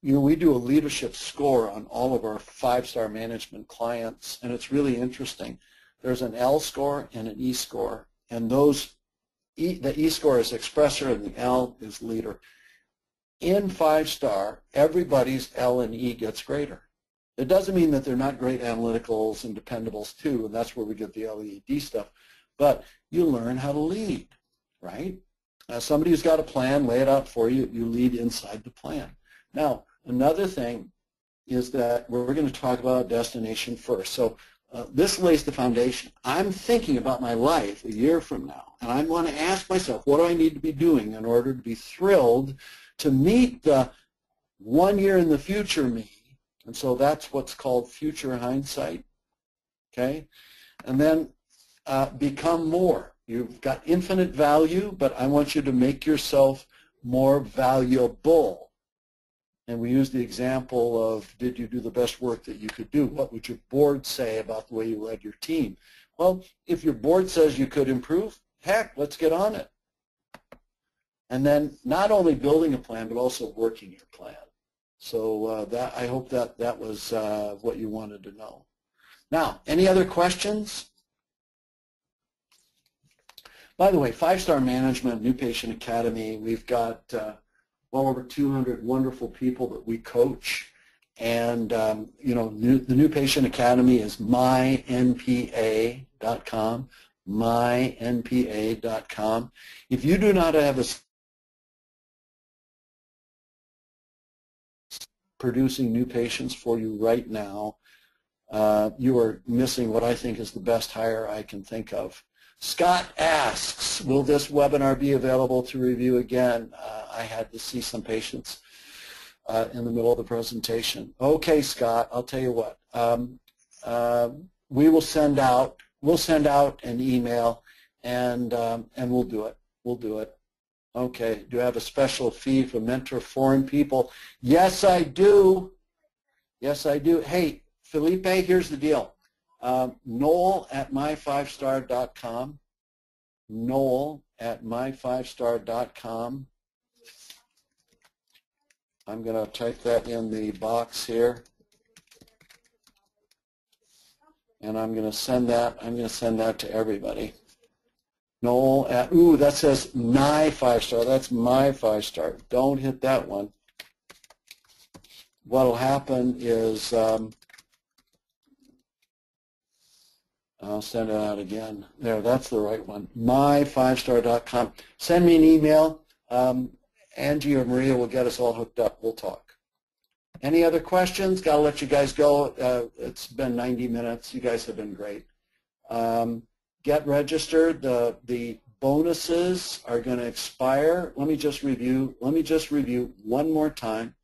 You know, we do a leadership score on all of our 5-star management clients, and it's really interesting. There's an L score and an E score, and the E score is expressor and the L is leader. In 5-star, everybody's L and E gets greater. It doesn't mean that they're not great analyticals and dependables too, and that's where we get the LEED stuff, but you learn how to lead, right? Somebody who's got a plan, lay it out for you, you lead inside the plan. Now, another thing is that we're going to talk about destination first. So this lays the foundation. I'm thinking about my life a year from now, and I want to ask myself, what do I need to be doing in order to be thrilled to meet the 1 year in the future me? And so that's what's called future hindsight, okay? And then become more. You've got infinite value, but I want you to make yourself more valuable. And we use the example of, did you do the best work that you could do? What would your board say about the way you led your team? Well, if your board says you could improve, heck, let's get on it. And then not only building a plan, but also working your plan. So I hope that was what you wanted to know. Now, any other questions? By the way, 5-Star Management, New Patient Academy, we've got well over 200 wonderful people that we coach. And, you know, the New Patient Academy is mynpa.com, mynpa.com. If you do not have a producing new patients for you right now, you are missing what I think is the best hire I can think of. Scott asks, will this webinar be available to review again? I had to see some patients in the middle of the presentation. Okay, Scott, I'll tell you what. We will send out an email, and we'll do it. We'll do it. Okay. Do you have a special fee for mentor foreign people? Yes, I do. Yes, I do. Hey, Felipe, here's the deal. Noel at my5star.com. Noel at my5star.com. I'm going to type that in the box here. And I'm going to send that. I'm going to send that to everybody. Noel at, ooh, that says my 5-star. That's my 5-star. Don't hit that one. What'll happen is I'll send it out again. There, that's the right one. My5star.com. Send me an email. Angie or Maria will get us all hooked up. We'll talk. Any other questions? Got to let you guys go. It's been 90 minutes. You guys have been great. Get registered. The bonuses are going to expire. Let me just review one more time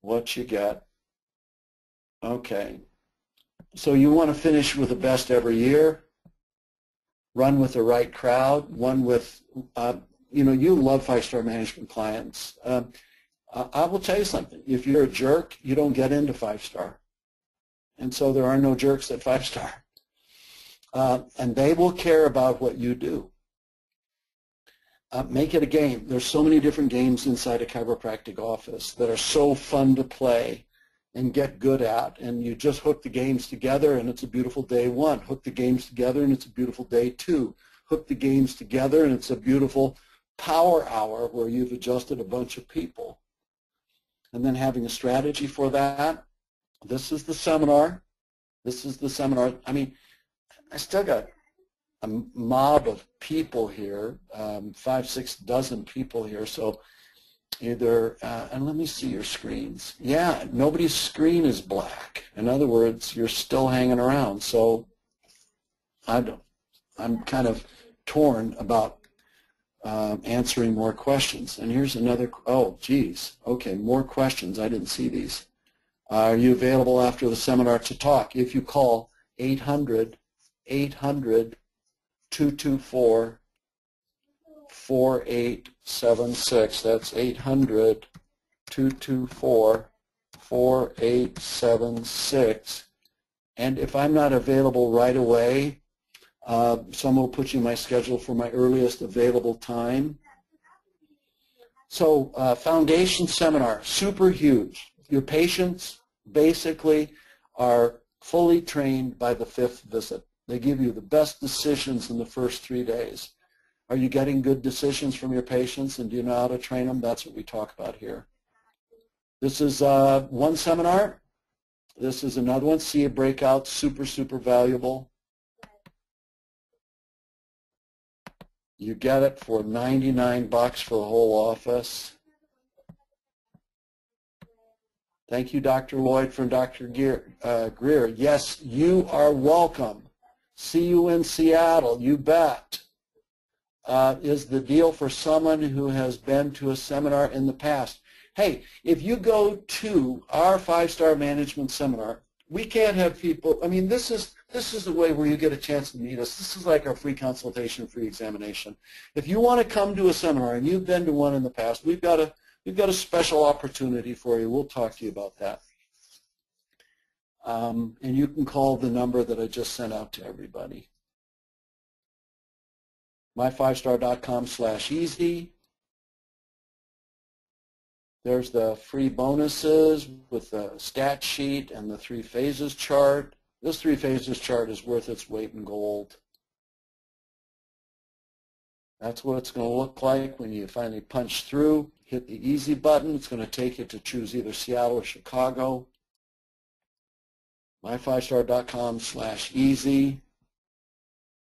what you get. Okay. So you want to finish with the best every year, run with the right crowd, one with, you know, you love 5-star management clients. I will tell you something. If you're a jerk, you don't get into 5-star. And so there are no jerks at 5-star. And they will care about what you do. Make it a game. There's so many different games inside a chiropractic office that are so fun to play and get good at, and you just hook the games together and it's a beautiful day 1. Hook the games together and it's a beautiful day 2. Hook the games together and it's a beautiful power hour where you've adjusted a bunch of people. And then having a strategy for that. This is the seminar. This is the seminar. I mean, I still got a mob of people here, 5-6 dozen people here, so either, and let me see your screens. Yeah, nobody's screen is black. In other words, you're still hanging around. So I'm kind of torn about answering more questions. And here's another, oh, geez. Okay, more questions. I didn't see these. Are you available after the seminar to talk? If you call 800-224-4876. That's 800-224-4876. And if I'm not available right away, someone will put you in my schedule for my earliest available time. So foundation seminar, super huge. Your patients basically are fully trained by the 5th visit. They give you the best decisions in the first 3 days. Are you getting good decisions from your patients, and do you know how to train them? That's what we talk about here. This is one seminar. This is another one. See a breakout, super, super valuable. You get it for $99 for the whole office. Thank you, Dr. Lloyd from Dr. Greer. Yes, you are welcome. See you in Seattle, you bet. Is the deal for someone who has been to a seminar in the past. Hey, if you go to our 5-star management seminar, we can't have people, I mean, this is the way where you get a chance to meet us. This is like our free consultation, free examination. If you want to come to a seminar and you've been to one in the past, we've got a special opportunity for you. We'll talk to you about that. And you can call the number that I just sent out to everybody. my5star.com/easy. There's the free bonuses with the stat sheet and the 3 phases chart. This 3 phases chart is worth its weight in gold. That's what it's going to look like when you finally punch through. Hit the easy button. It's going to take you to choose either Seattle or Chicago. my5star.com/easy.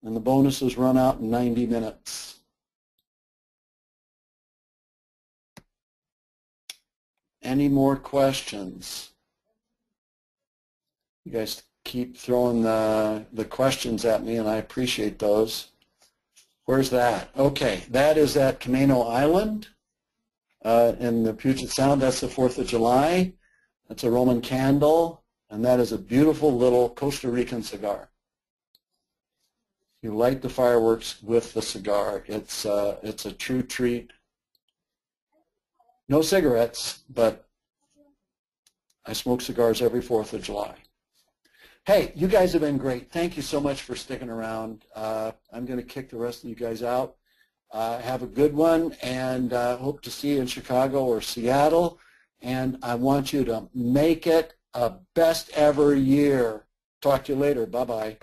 And the bonuses run out in 90 minutes. Any more questions? You guys keep throwing the questions at me, and I appreciate those. Where's that? Okay, that is at Camano Island in the Puget Sound. That's the 4th of July. That's a Roman candle, and that is a beautiful little Costa Rican cigar. You light the fireworks with the cigar. It's a true treat. No cigarettes, but I smoke cigars every 4th of July. Hey, you guys have been great. Thank you so much for sticking around. I'm going to kick the rest of you guys out. Have a good one, and hope to see you in Chicago or Seattle. And I want you to make it a best ever year. Talk to you later. Bye-bye.